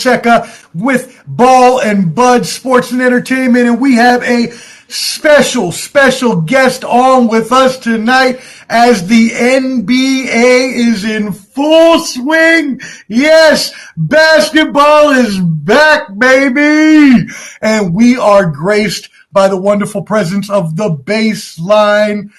Fonseca with Ball and Bud Sports and Entertainment, and we have a special guest on with us tonight as the NBA is in full swing. Yes, basketball is back, baby. And we are graced by the wonderful presence of the Baseline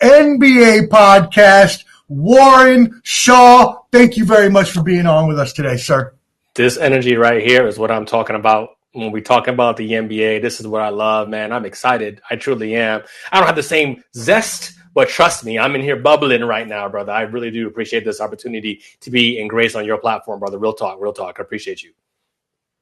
NBA podcast, Warren Shaw. Thank you very much for being on with us today, sir. This energy right here is what I'm talking about. When we talk about the NBA, this is what I love, man. I'm excited. I truly am. I don't have the same zest, but trust me, I'm in here bubbling right now, brother. I really do appreciate this opportunity to be in grace on your platform, brother. Real talk. I appreciate you.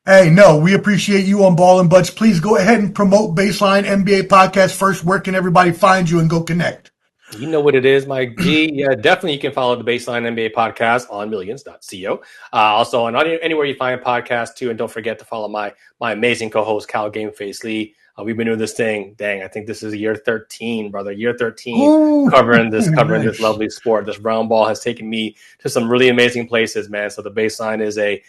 Hey, no, we appreciate you on Ball and Buds. Please go ahead and promote Baseline NBA podcast first. Where can everybody find you and go connect? You know what it is, Mike G. Yeah, definitely you can follow the Baseline NBA podcast on millions.co. Also on anywhere you find podcasts too. And don't forget to follow my amazing co-host, Cal Gameface Lee. We've been doing this thing. Dang, I think this is year 13, brother. Year 13 Ooh, covering this nice. This lovely sport. This brown ball has taken me to some really amazing places, man. So the Baseline is a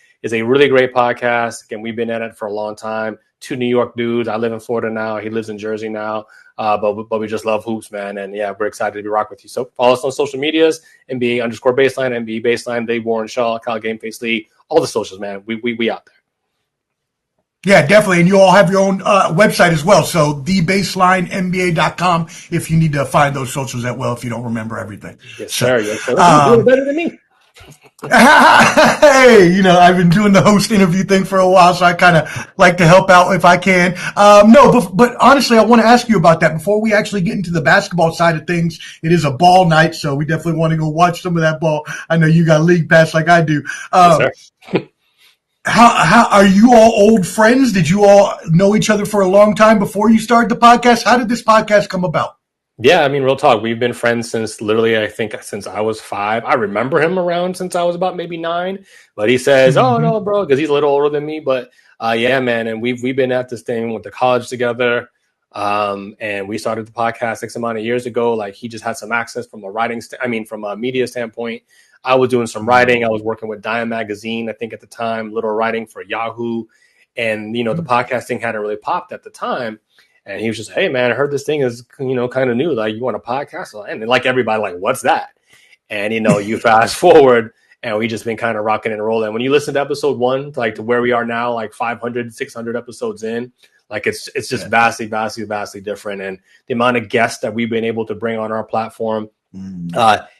really great podcast. Again, we've been at it for a long time. Two New York dudes. I live in Florida now. He lives in Jersey now. But we just love hoops, man. And yeah, we're excited to be rock with you. So follow us on social medias, NBA_Baseline, NBA Baseline, Dave Warren Shaw, Kyle Gameface Lee, all the socials, man. We out there. Yeah, definitely. And you all have your own website as well. So thebaselineNBA.com if you need to find those socials as well, if you don't remember everything. Yes, sir. Yes, sir. You're doing better than me. Hey, I've been doing the host interview thing for a while, so I kind of like to help out if I can. But honestly, I want to ask you about that before we actually get into the basketball side of things. It is a ball night, so we definitely want to go watch some of that ball. I know you got league pass like I do. Yes, sir. How are you all old friends? Did you all know each other for a long time before you started the podcast? How did this podcast come about? Yeah, I mean, real talk. We've been friends since since I was 5. I remember him around since I was about maybe 9. But he says, "Oh no, bro," because he's a little older than me. But yeah, man, and we've been at this thing, went to college together, and we started the podcast X amount of years ago. Like he just had some access from from a media standpoint. I was doing some writing. I was working with Dime Magazine, I think at the time, little writing for Yahoo, and the podcasting hadn't really popped at the time. And he was just, "Hey, man, I heard this thing is, kind of new. Like, you want a podcast?" And like everybody, like, "What's that?" And, you fast forward and we just been kind of rocking and rolling. When you listen to episode 1, like to where we are now, like 500, 600 episodes in, like it's just vastly different. And the amount of guests that we've been able to bring on our platform,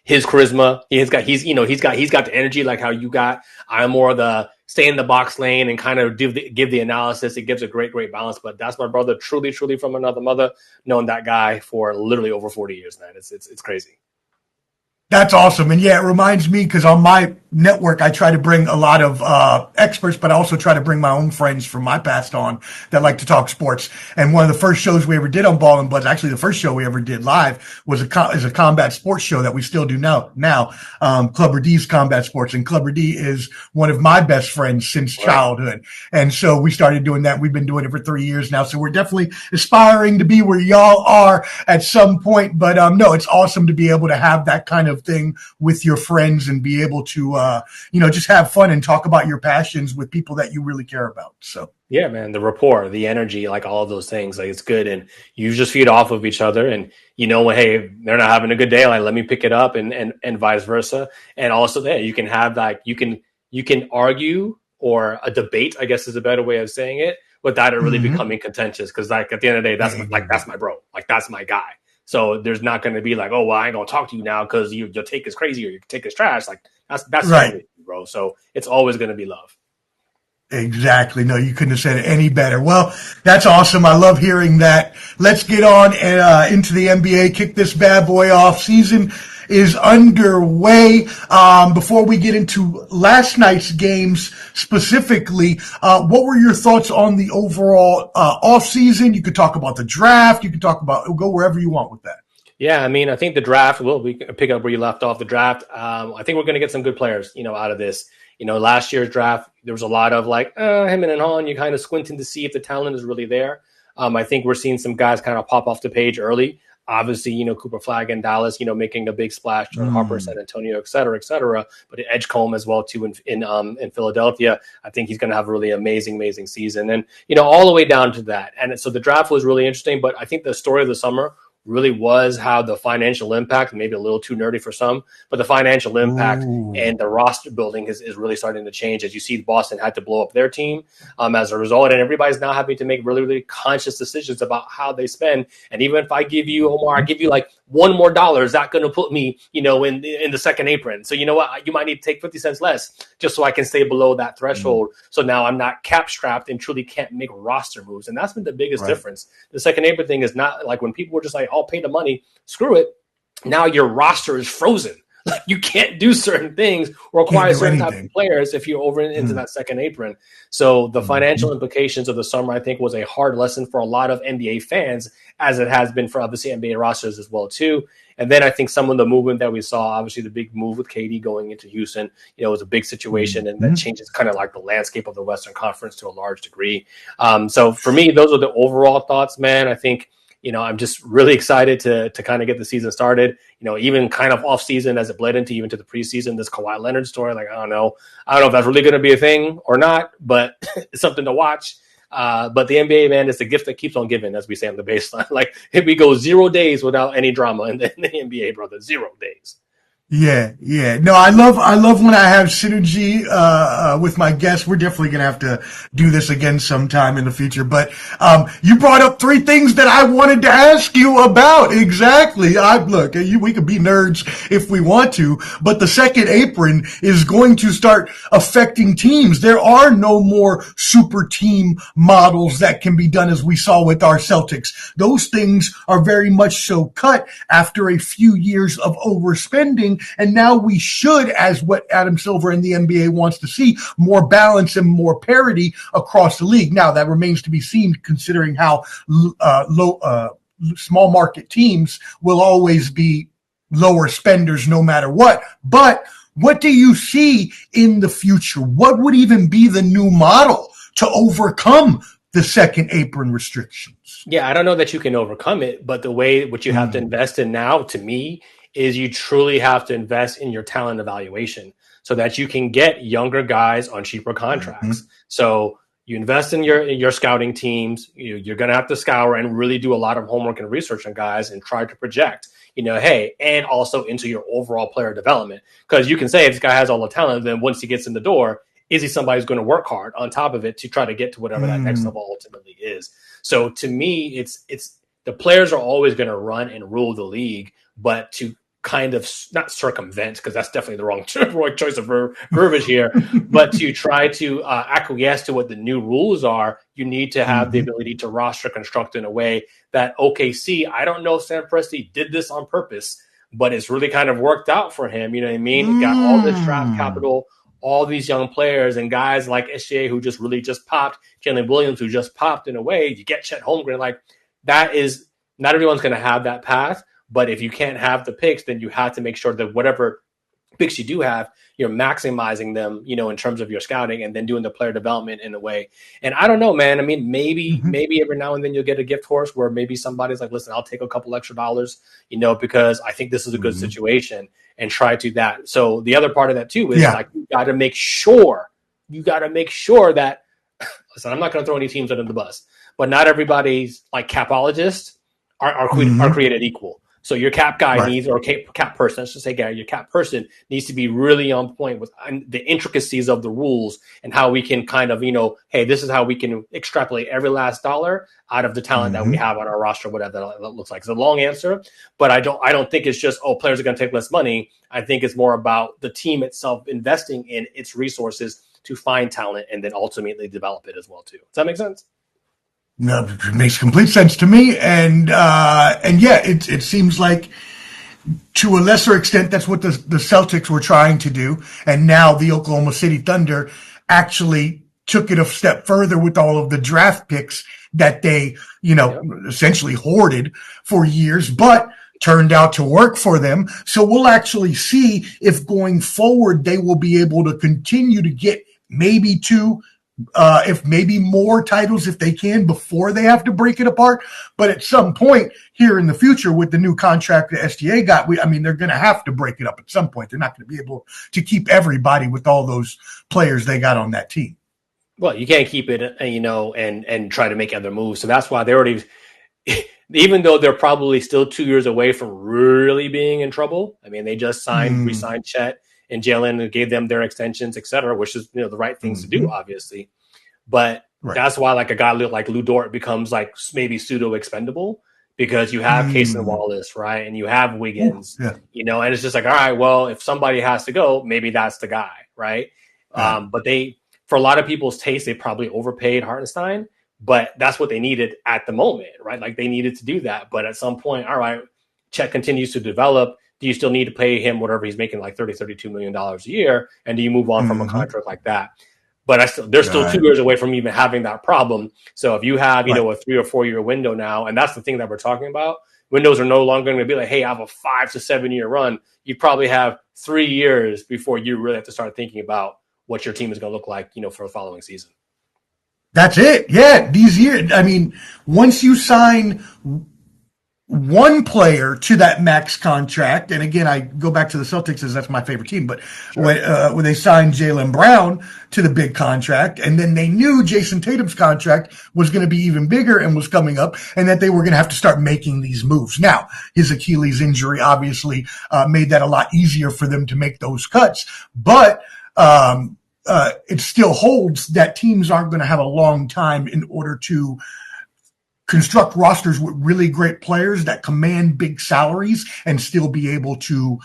his charisma, he's got the energy like how you got. I'm more of the stay in the box lane and kind of give the analysis. It gives a great balance. But that's my brother, truly from another mother. Known that guy for literally over 40 years, man. It's crazy. That's awesome. And yeah, it reminds me because on my network, I try to bring a lot of experts, but I also try to bring my own friends from my past on that like to talk sports. And one of the first shows we ever did on Ball and Buds, actually the first show we ever did live was a combat sports show that we still do now. Clubber D's Combat Sports, and Clubber D is one of my best friends since childhood. And so we started doing that. We've been doing it for 3 years now. So we're definitely aspiring to be where y'all are at some point. But no, it's awesome to be able to have that kind of thing with your friends and be able to just have fun and talk about your passions with people that you really care about. So yeah, man, the rapport, the energy, like all of those things, like it's good. And you just feed off of each other. And hey, they're not having a good day, like let me pick it up, and vice versa. And also there you can have like you can argue, or a debate, I guess is a better way of saying it, without it really becoming contentious. Because like at the end of the day, that's my bro, like that's my guy. So there's not going to be like, "Oh, well, I ain't gonna talk to you now because your take is crazy or your take is trash." Like that's right, bro. So it's always going to be love. Exactly. No, you couldn't have said it any better. Well, that's awesome. I love hearing that. Let's get on into the NBA. Kick this bad boy off. Season is underway. Before we get into last night's games specifically, what were your thoughts on the overall off season? You could talk about the draft. You could talk about, go wherever you want with that. Yeah, I mean, I think the draft, we can pick up where you left off the draft. I think we're going to get some good players, out of this. Last year's draft, there was a lot of like, him and Han, you kind of squinting to see if the talent is really there. I think we're seeing some guys kind of pop off the page early. Obviously, Cooper Flag in Dallas, making a big splash, Jordan Harper, San Antonio, et cetera, et cetera. But Edgecombe as well too in Philadelphia. I think he's going to have a really amazing season, and all the way down to that. And so the draft was really interesting. But I think the story of the summer really was how the financial impact, maybe a little too nerdy for some, but the financial impact and the roster building is really starting to change. As you see, Boston had to blow up their team as a result, and everybody's now having to make really conscious decisions about how they spend. And even if I give you, Omar, I give you like $1 more, is that going to put me, in the second apron? So you know what? You might need to take 50 cents less just so I can stay below that threshold. So now I'm not cap strapped and truly can't make roster moves. And that's been the biggest difference. The second apron thing is not like when people were just like, I'll pay the money, screw it. Now your roster is frozen. Like you can't do certain things or acquire certain type of players if you're over into that second apron. So the financial implications of the summer, I think, was a hard lesson for a lot of NBA fans, as it has been for obviously NBA rosters as well too. And then I think some of the movement that we saw, obviously the big move with KD going into Houston, it was a big situation, and that changes kind of like the landscape of the Western Conference to a large degree. So for me, those are the overall thoughts, man. I think, I'm just really excited to kind of get the season started, even kind of off season as it bled into even to the preseason, this Kawhi Leonard story. Like, I don't know if that's really going to be a thing or not, but it's something to watch. But the NBA, man, is the gift that keeps on giving, as we say on the baseline. Like, if we go 0 days without any drama in the NBA, brother, 0 days. Yeah. No, I love when I have synergy with my guests. We're definitely gonna have to do this again sometime in the future. But you brought up 3 things that I wanted to ask you about. Exactly. We could be nerds if we want to, but the second apron is going to start affecting teams. There are no more super team models that can be done as we saw with our Celtics. Those things are very much so cut after a few years of overspending. And now we should, as what Adam Silver and the NBA wants to see, more balance and more parity across the league. Now, that remains to be seen, considering how small market teams will always be lower spenders no matter what. But what do you see in the future? What would even be the new model to overcome the second apron restrictions? Yeah, I don't know that you can overcome it, but the way what you have to invest in now, to me, is you truly have to invest in your talent evaluation so that you can get younger guys on cheaper contracts. So you invest in your scouting teams. You're going to have to scour and really do a lot of homework and research on guys and try to project, and also into your overall player development. Because you can say if this guy has all the talent, then once he gets in the door, is he somebody who's going to work hard on top of it to try to get to whatever that next level ultimately is? So to me, it's the players are always going to run and rule the league, but to kind of not circumvent, because that's definitely the wrong choice of verbiage here, but to try to acquiesce to what the new rules are, you need to have the ability to roster construct in a way that OKC, I don't know if Sam Presti did this on purpose, but it's really kind of worked out for him. You know what I mean? Got all this draft capital, all these young players, and guys like SGA who just really just popped, Jalen Williams who just popped in a way. You get Chet Holmgren, like that is not everyone's going to have that path. But if you can't have the picks, then you have to make sure that whatever picks you do have, you're maximizing them, in terms of your scouting and then doing the player development in a way. And I don't know, man. I mean, maybe every now and then you'll get a gift horse where maybe somebody's like, listen, I'll take a couple extra dollars, because I think this is a good situation, and try to that. So the other part of that too is like, you got to make sure that, listen, I'm not going to throw any teams under the bus, but not everybody's like capologists are created equal. So your cap guy needs, or cap person, let's just say Gary, your cap person needs to be really on point with the intricacies of the rules and how we can kind of, hey, this is how we can extrapolate every last dollar out of the talent that we have on our roster, whatever that looks like. It's a long answer, but I don't think it's just, players are going to take less money. I think it's more about the team itself investing in its resources to find talent and then ultimately develop it as well too. Does that make sense? No, it makes complete sense to me, and it seems like to a lesser extent that's what the Celtics were trying to do, and now the Oklahoma City Thunder actually took it a step further with all of the draft picks that they, essentially hoarded for years, but turned out to work for them. So we'll actually see if going forward they will be able to continue to get maybe 2, if maybe more titles if they can before they have to break it apart. But at some point here in the future, with the new contract the SGA got, they're going to have to break it up at some point. They're not going to be able to keep everybody with all those players they got on that team. Well, you can't keep it, and try to make other moves. So that's why they already, even though they're probably still 2 years away from really being in trouble. I mean, they just re-signed Chet and Jalen and gave them their extensions, et cetera, which is, the right things to do, obviously. But that's why like a guy like Lou Dort becomes like maybe pseudo expendable, because you have Case and Wallace, right? And you have Wiggins, and it's just like, all right, well, if somebody has to go, maybe that's the guy, right? But for a lot of people's taste, they probably overpaid Hartenstein, but that's what they needed at the moment, right? Like they needed to do that. But at some point, all right, Chet continues to develop. Do you still need to pay him whatever he's making, like $32 million a year? And do you move on from a contract like that? But they're still 2 years away from even having that problem. So if you have, a 3 or 4 year window now, and that's the thing that we're talking about, windows are no longer going to be like, hey, I have a 5 to 7 year run. You probably have 3 years before you really have to start thinking about what your team is going to look like, for the following season. That's it. Yeah. These years, once you sign one player to that max contract, and again, I go back to the Celtics as that's my favorite team, but when they signed Jaylen Brown to the big contract, and then they knew Jason Tatum's contract was going to be even bigger and was coming up, and that they were going to have to start making these moves. Now, his Achilles injury obviously made that a lot easier for them to make those cuts, but it still holds that teams aren't going to have a long time in order to construct rosters with really great players that command big salaries and still be able to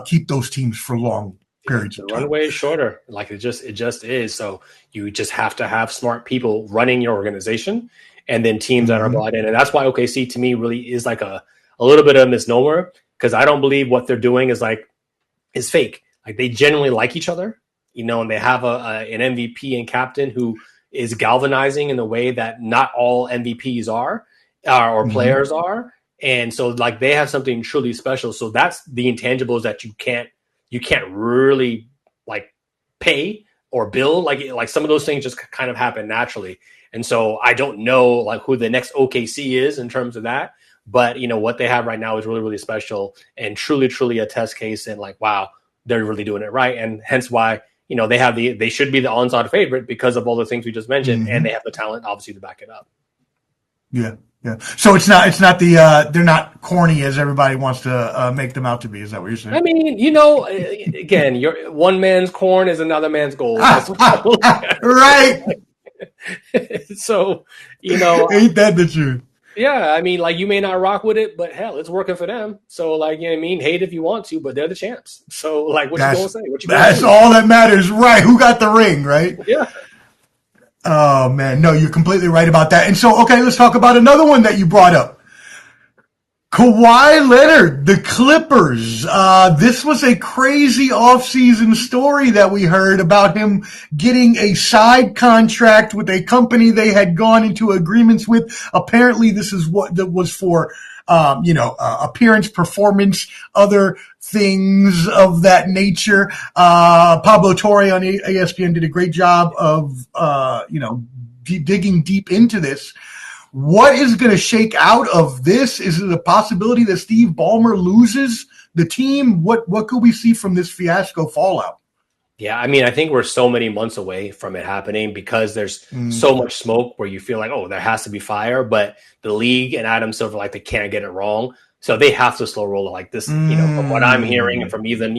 keep those teams for long periods of time. The runway is shorter. Like it just is. So you just have to have smart people running your organization, and then teams that are bought in. And that's why OKC to me really is like a little bit of a misnomer, because I don't believe what they're doing is fake. Like they genuinely like each other, and they have an MVP and captain who is galvanizing in the way that not all MVPs are or players are. And so like they have something truly special. So that's the intangibles that you can't really like pay or build. Like some of those things just kind of happen naturally. And so I don't know like who the next OKC is in terms of that, but what they have right now is really, really special and truly, truly a test case. And like, wow, they're really doing it right. And hence why, they should be the odds-on favorite because of all the things we just mentioned, and they have the talent, obviously, to back it up. Yeah. So it's not they're not corny as everybody wants to make them out to be. Is that what you're saying? I mean, again, your one man's corn is another man's gold. Right. So, ain't that the truth? Yeah, I mean, like you may not rock with it, but hell, it's working for them. So, like, hate if you want to, but they're the champs. So, like, what you gonna say? That's all that matters, right? Who got the ring, right? Yeah. Oh man, no, you're completely right about that. And so, okay, let's talk about another one that you brought up. Kawhi Leonard, the Clippers. This was a crazy offseason story that we heard about him getting a side contract with a company they had gone into agreements with. Apparently, this is what that was for, appearance, performance, other things of that nature. Pablo Torre on ESPN did a great job of, digging deep into this. What is going to shake out of this? Is it a possibility that Steve Ballmer loses the team? What could we see from this fiasco fallout? Yeah, I mean, I think we're so many months away from it happening because there's so much smoke where you feel like, oh, there has to be fire, but the league and Adam Silver, like, they can't get it wrong. So they have to slow roll it like this, from what I'm hearing and from even,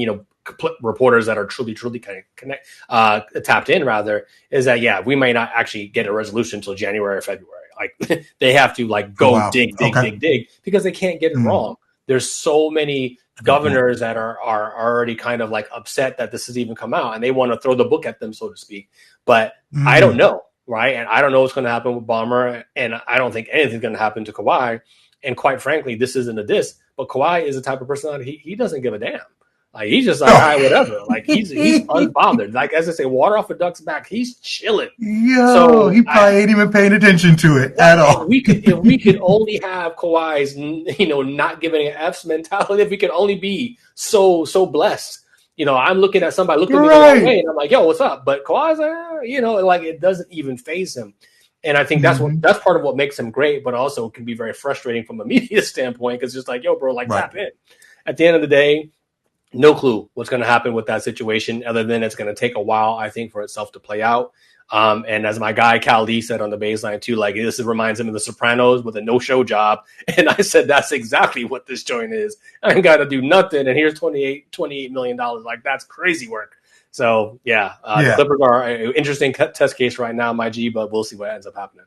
reporters that are truly kind of tapped in rather, is that, yeah, we may not actually get a resolution until January or February. Like they have to go dig because they can't get it wrong. There's so many governors that are already kind of like upset that this has even come out and they want to throw the book at them, so to speak. But I don't know. Right. And I don't know what's going to happen with Ballmer. And I don't think anything's going to happen to Kawhi. And quite frankly, this isn't a diss, but Kawhi is the type of personality, he doesn't give a damn. Like, he's just like, all right, whatever. Like, he's unbothered. Like, as I say, water off a duck's back. He's chilling. So he probably ain't even paying attention to it at all. If we could only have Kawhi's, not giving an F's mentality, if we could only be so blessed, I'm looking at somebody looking at me the wrong Right. way, and I'm like, yo, what's up? But Kawhi's like, like it doesn't even phase him. And I think Mm-hmm. that's part of what makes him great, but also can be very frustrating from a media standpoint because it's just like, yo, bro, like Right. tap in. At the end of the day, no clue what's going to happen with that situation, other than it's going to take a while, I think, for itself to play out. And as my guy Cal Lee said on the baseline too, like this reminds him of The Sopranos with a no-show job. And I said that's exactly what this joint is. I ain't got to do nothing, and here's $28 million. Like that's crazy work. So yeah, the Yeah. Clippers are an interesting test case right now, my G, but we'll see what ends up happening.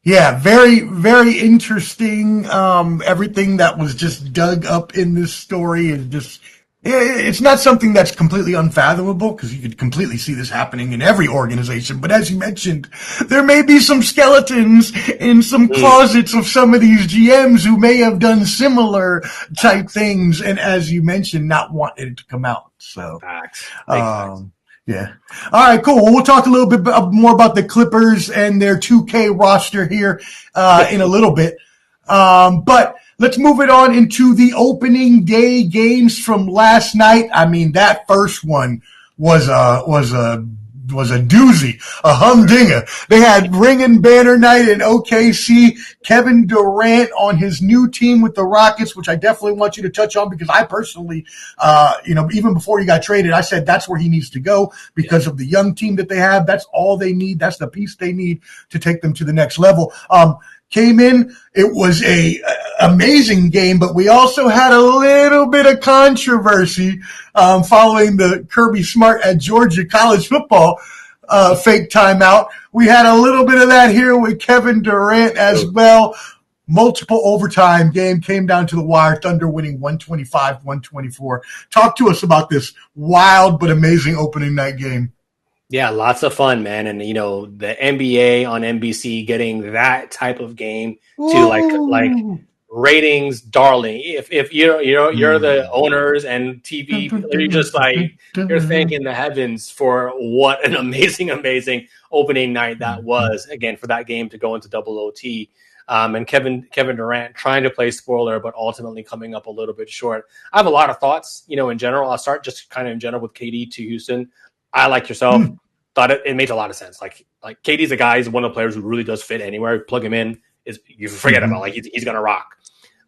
Yeah, very, very interesting. Everything that was just dug up in this story is just, it's not something that's completely unfathomable because you could completely see this happening in every organization. But as you mentioned, there may be some skeletons in some closets of some of these GMs who may have done similar type things. And as you mentioned, not wanting it to come out. So, Facts. Facts. yeah. All right, cool. Well, we'll talk a little bit more about the Clippers and their 2K roster here in a little bit. But let's move it on into the opening day games from last night. I mean, that first one was a doozy, a humdinger. They had ring and banner night in OKC. Kevin Durant on his new team with the Rockets, which I definitely want you to touch on because I personally, even before he got traded, I said that's where he needs to go because of the young team that they have. That's all they need. That's the piece they need to take them to the next level. Came in, it was a amazing game, but we also had a little bit of controversy following the Kirby Smart at Georgia college football fake timeout. We had a little bit of that here with Kevin Durant as well. Multiple overtime game, came down to the wire, Thunder winning 125-124. Talk to us about this wild but amazing opening night game. Yeah, lots of fun, man. And the NBA on NBC getting that type of game to like ratings darling. If you're the owners and TV, you're just like you're thanking the heavens for what an amazing opening night that was, again, for that game to go into double OT. And Kevin Durant trying to play spoiler, but ultimately coming up a little bit short. I have a lot of thoughts, in general. I'll start just kind of in general with KD to Houston. I, like yourself, thought it made a lot of sense. Like KD's a guy, he's one of the players who really does fit anywhere. Plug him in, you forget about he's gonna rock.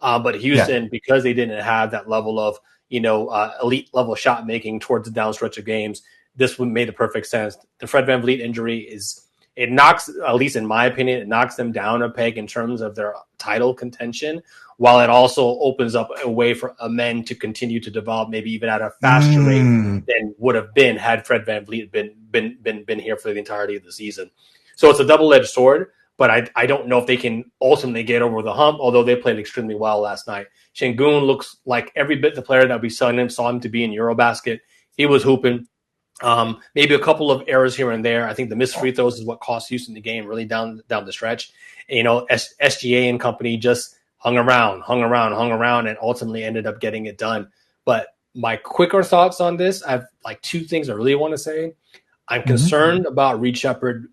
But Houston, because they didn't have that level of elite level shot making towards the down stretch of games, this would made the perfect sense. The Fred VanVleet injury it knocks, at least in my opinion, it knocks them down a peg in terms of their title contention, while it also opens up a way for men to continue to develop, maybe even at a faster rate than would have been had Fred VanVleet been here for the entirety of the season. So it's a double-edged sword, but I don't know if they can ultimately get over the hump, although they played extremely well last night. Şengün looks like every bit the player that we saw him to be in Eurobasket. He was hooping. Maybe a couple of errors here and there. I think the missed free throws is what cost Houston the game really down the stretch. SGA and company just hung around, and ultimately ended up getting it done. But my quicker thoughts on this, I have like two things I really want to say. I'm concerned about Reed Shepherd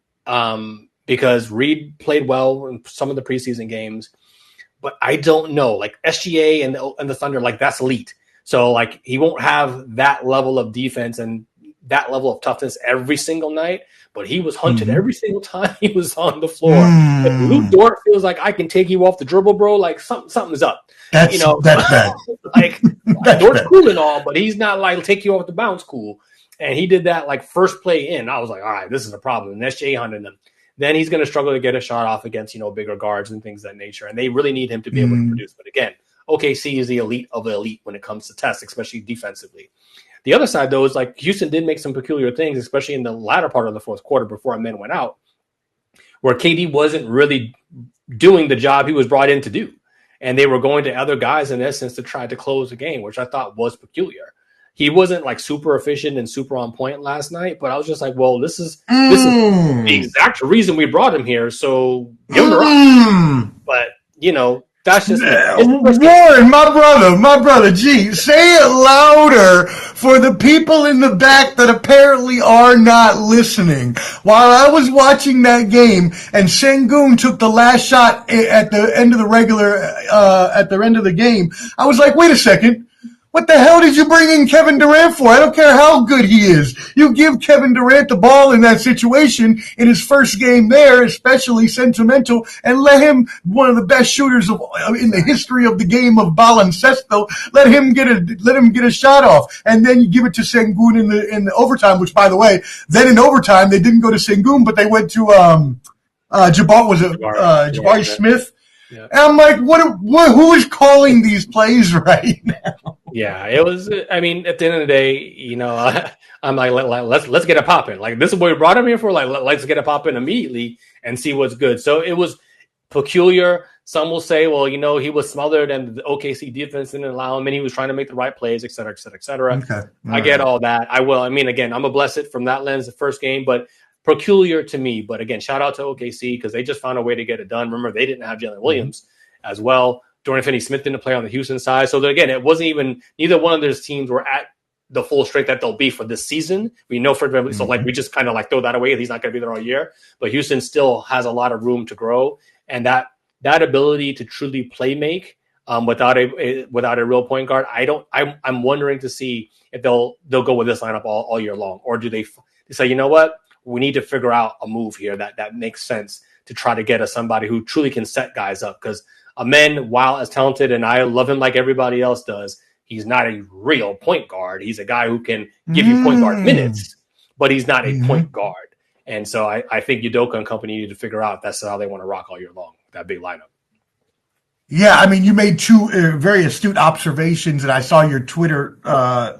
because Reed played well in some of the preseason games, but I don't know. Like SGA and the Thunder, like that's elite. So like he won't have that level of defense and that level of toughness every single night, but he was hunted every single time he was on the floor. If Luke Dort feels like I can take you off the dribble, bro, like something's up. That's bad. Like Dort's cool and all, but he's not like take you off the bounce cool. And he did that like first play in. I was like, all right, this is a problem. And SJ hunted him. Then he's going to struggle to get a shot off against, bigger guards and things of that nature. And they really need him to be able to produce. But again, OKC is the elite of the elite when it comes to tests, especially defensively. The other side, though, is like Houston did make some peculiar things, especially in the latter part of the fourth quarter before men went out, where KD wasn't really doing the job he was brought in to do. And they were going to other guys, in essence, to try to close the game, which I thought was peculiar. He wasn't like super efficient and super on point last night, but I was just like, well, this is the exact reason we brought him here. So give him a run. But, that's just Warren, my brother, gee, say it louder for the people in the back that apparently are not listening. While I was watching that game and Şengün took the last shot at the end of the game, I was like, wait a second. What the hell did you bring in Kevin Durant for? I don't care how good he is. You give Kevin Durant the ball in that situation in his first game there, especially sentimental, and let him, one of the best shooters in the history of the game of baloncesto, let him get a shot off, and then you give it to Sengun in the overtime. Which, by the way, then in overtime they didn't go to Sengun, but they went to Jabari Smith. Yeah. And I'm like, who is calling these plays right now? Yeah, it was. I mean, at the end of the day, I'm like, let's get it popping. Like, this is what we brought him here for. Like, let's get it popping immediately and see what's good. So it was peculiar. Some will say, well, he was smothered and the OKC defense didn't allow him, and he was trying to make the right plays, et cetera, et cetera, et cetera. Okay. I get all that. I will. I mean, again, I'm a blessed from that lens, the first game, but peculiar to me. But again, shout out to OKC because they just found a way to get it done. Remember, they didn't have Jalen Williams as well. Dorian Finney-Smith didn't play on the Houston side. So again, it wasn't even neither one of those teams were at the full strength that they'll be for this season. We know for so we just kind of throw that away. He's not going to be there all year. But Houston still has a lot of room to grow, and that ability to truly play make without a real point guard, I'm wondering to see if they'll go with this lineup all year long, or do they say, you know what? We need to figure out a move here that makes sense to try to get us somebody who truly can set guys up. Because Amen, while as talented, and I love him like everybody else does, he's not a real point guard. He's a guy who can give you point guard minutes, but he's not a point guard. And so I think Udoka and company need to figure out if that's how they want to rock all year long, that big lineup. Yeah, I mean, you made two very astute observations, and I saw your Twitter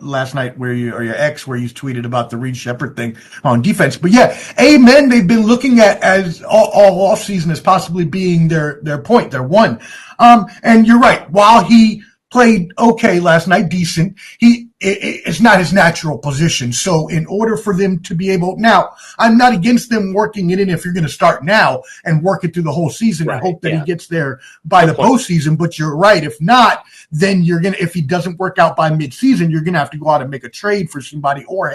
last night or your X where you tweeted about the Reed Shepherd thing on defense. But yeah, amen. They've been looking at as all offseason as possibly being their point, their one. And you're right. While he played okay last night, decent, it's not his natural position. So in order for them to be able, now I'm not against them working it in if you're going to start now and work it through the whole season and hope that he gets there by the postseason. But you're right. If not, then if he doesn't work out by midseason, you're going to have to go out and make a trade for somebody, or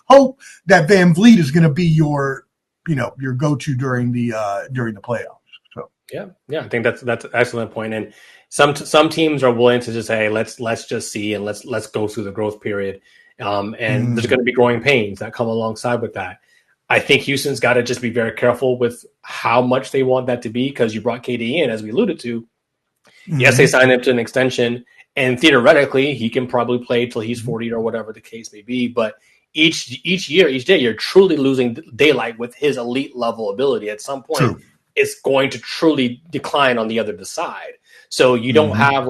hope that Van Vliet is going to be your go-to during the playoffs. So yeah, I think that's an excellent point. And some teams are willing to just say, let's just see and let's go through the growth period. And there's going to be growing pains that come alongside with that. I think Houston's got to just be very careful with how much they want that to be, because you brought KD in, as we alluded to. Yes, they signed him to an extension, and theoretically he can probably play till he's 40 or whatever the case may be. But each day, you're truly losing daylight with his elite level ability. At some point, it's going to truly decline on the other side. So you don't have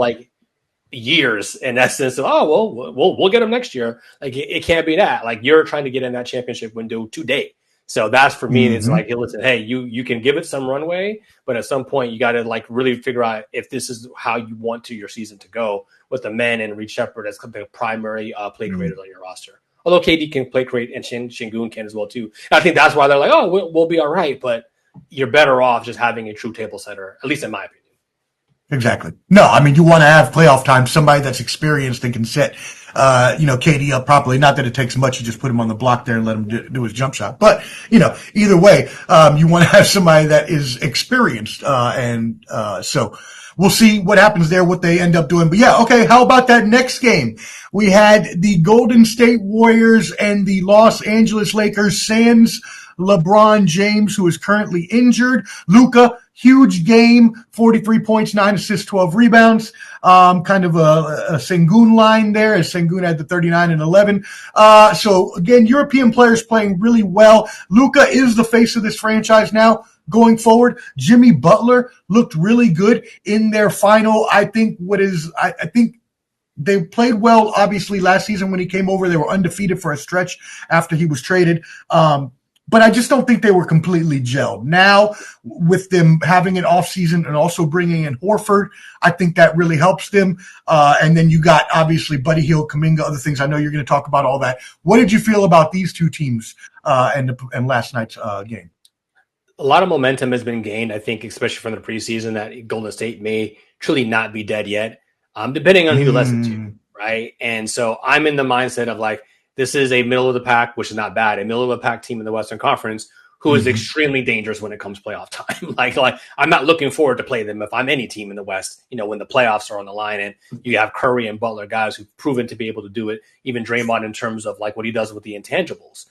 years in essence of, we'll get him next year. It can't be that. You're trying to get in that championship window today. So that's for me. It's hey, listen, hey, you can give it some runway, but at some point you got to really figure out if this is how you want your season to go, with the men and Reed Shepherd as the primary play creators on your roster. Although KD can play create and Sengun can as well too. And I think that's why they're like, we'll be all right. But you're better off just having a true table setter, at least in my opinion. Exactly. No, I mean, you want to have playoff time, somebody that's experienced and can set, KD up properly. Not that it takes much. You just put him on the block there and let him do his jump shot. But, either way, you want to have somebody that is experienced. So we'll see what happens there, what they end up doing. But yeah, okay. How about that next game? We had the Golden State Warriors and the Los Angeles Lakers, sans LeBron James, who is currently injured. Luka, huge game, 43 points, 9 assists, 12 rebounds. Kind of a Sengun line there, as Sengun had the 39 and 11. So again, European players playing really well. Luka is the face of this franchise now going forward. Jimmy Butler looked really good in their final. I think they played well, obviously, last season when he came over. They were undefeated for a stretch after he was traded. But I just don't think they were completely gelled. Now, with them having an offseason and also bringing in Horford, I think that really helps them. And then you got, obviously, Buddy Hield, Kuminga, other things. I know you're going to talk about all that. What did you feel about these two teams and last night's game? A lot of momentum has been gained, I think, especially from the preseason, that Golden State may truly not be dead yet, depending on who you listen to, right? And so I'm in the mindset of this is a middle of the pack, which is not bad, a middle of the pack team in the Western Conference who is extremely dangerous when it comes playoff time. like I'm not looking forward to play them if I'm any team in the West, when the playoffs are on the line and you have Curry and Butler, guys who've proven to be able to do it, even Draymond in terms of like what he does with the intangibles.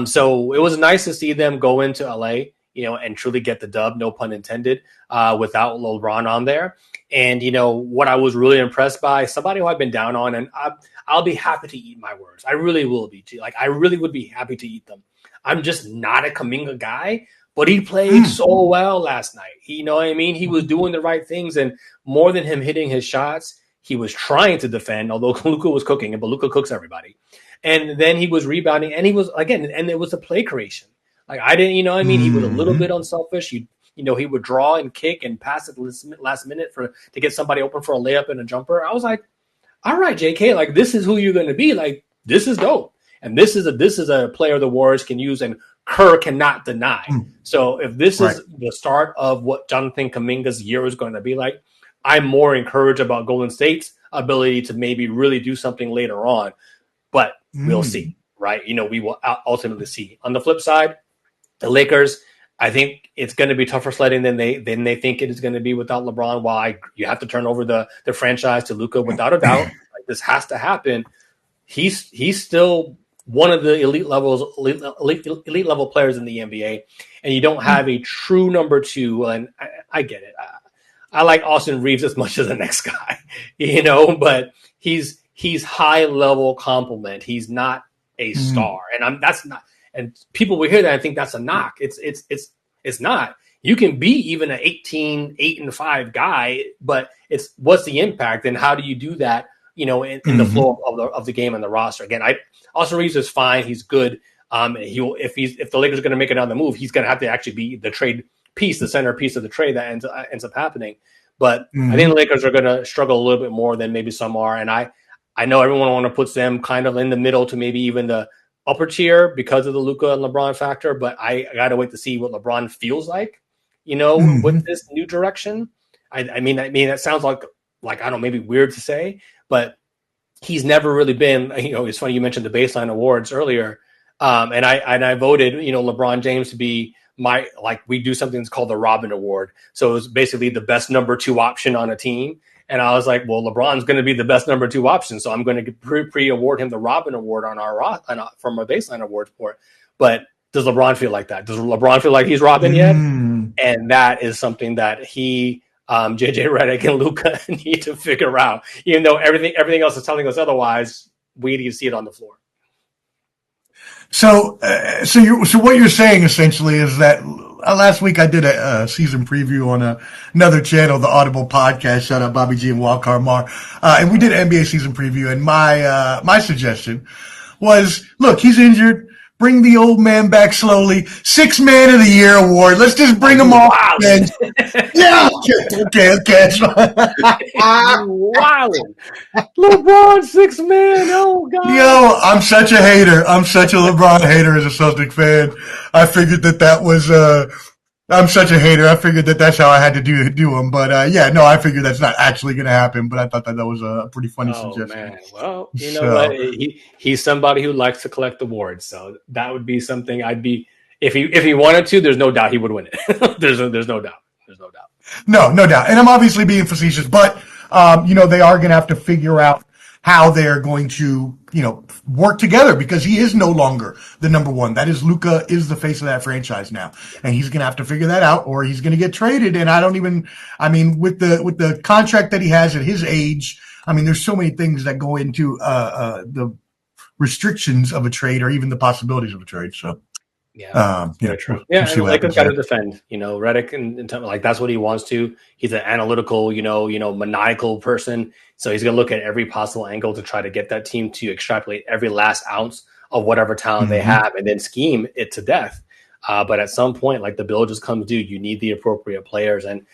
So it was nice to see them go into LA, and truly get the dub, no pun intended, without LeBron on there. And, what I was really impressed by, somebody who I've been down on, and I'll be happy to eat my words. I really will be. Like, I really would be happy to eat them. I'm just not a Kuminga guy, but he played so well last night. You know what I mean? He was doing the right things, and more than him hitting his shots, he was trying to defend, although Luka was cooking, but Luka cooks everybody. And then he was rebounding, and he was, again, and it was a play creation. Like, I didn't, he was a little bit unselfish. He would draw and kick and pass at the last minute to get somebody open for a layup and a jumper. I was like, all right, JK, like, this is who you're going to be. Like, this is dope. And this is a player the Warriors can use and Kerr cannot deny. So if this is the start of what Jonathan Kuminga's year is going to be like, I'm more encouraged about Golden State's ability to maybe really do something later on. But we'll see, right? We will ultimately see. On the flip side, the Lakers, I think it's going to be tougher sledding than they think it is going to be without LeBron. While you have to turn over the franchise to Luka without a doubt, like this has to happen. He's still one of the elite level players in the NBA, and you don't have a true number two. And I get it. I like Austin Reeves as much as the next guy, but he's high level compliment. He's not a star, and that's not. And people will hear that and think that's a knock. It's not. You can be even an 8-5 guy, but it's what's the impact and how do you do that? In the flow of the game and the roster. Again, Austin Reeves is fine. He's good. If the Lakers are going to make another move, he's going to have to actually be the trade piece, the centerpiece of the trade that ends up happening. But I think the Lakers are going to struggle a little bit more than maybe some are. And I know everyone want to put them kind of in the middle to maybe even the upper tier because of the Luka and LeBron factor. But I got to wait to see what LeBron feels like, with this new direction. I mean, that sounds like I don't know, maybe weird to say, but he's never really been, it's funny you mentioned the baseline awards earlier. And I voted, LeBron James to be we do something that's called the Robin Award. So it was basically the best number two option on a team. And I was like, well, LeBron's going to be the best number two option. So I'm going to pre-award him the Robin Award on from our baseline award report. But does LeBron feel like that? Does LeBron feel like he's Robin yet? And that is something that he, JJ Redick and Luka need to figure out. Even though everything else is telling us otherwise, we need to see it on the floor. So what you're saying essentially is that last week I did a season preview on another channel, the Audible podcast. Shout out Bobby G and Walker Mar. And we did an NBA season preview. And my suggestion was, look, he's injured. Bring the old man back slowly. 6 Man of the Year award. Let's just bring him off. Yeah. Okay. Wow. LeBron 6 Man. Oh, God. Yo, I'm such a hater. I'm such a LeBron hater as a Celtic fan. I figured that was, I'm such a hater. I figured that's how I had to do him. But, I figured that's not actually going to happen. But I thought that was a pretty funny suggestion. Man. Well, know what? He's somebody who likes to collect awards. So that would be something I'd be, if he wanted to, there's no doubt he would win it. There's no doubt. There's no doubt. No doubt. And I'm obviously being facetious, but, they are going to have to figure out how they're going to, work together because he is no longer the number one. That is Luka is the face of that franchise now. And he's going to have to figure that out or he's going to get traded. And with the contract that he has at his age, there's so many things that go into, the restrictions of a trade or even the possibilities of a trade. So. Yeah, true. And Lakers got to defend. Redick and that's what he wants to. He's an analytical, maniacal person. So he's going to look at every possible angle to try to get that team to extrapolate every last ounce of whatever talent they have, and then scheme it to death. But at some point, the bill just comes due. You need the appropriate players, and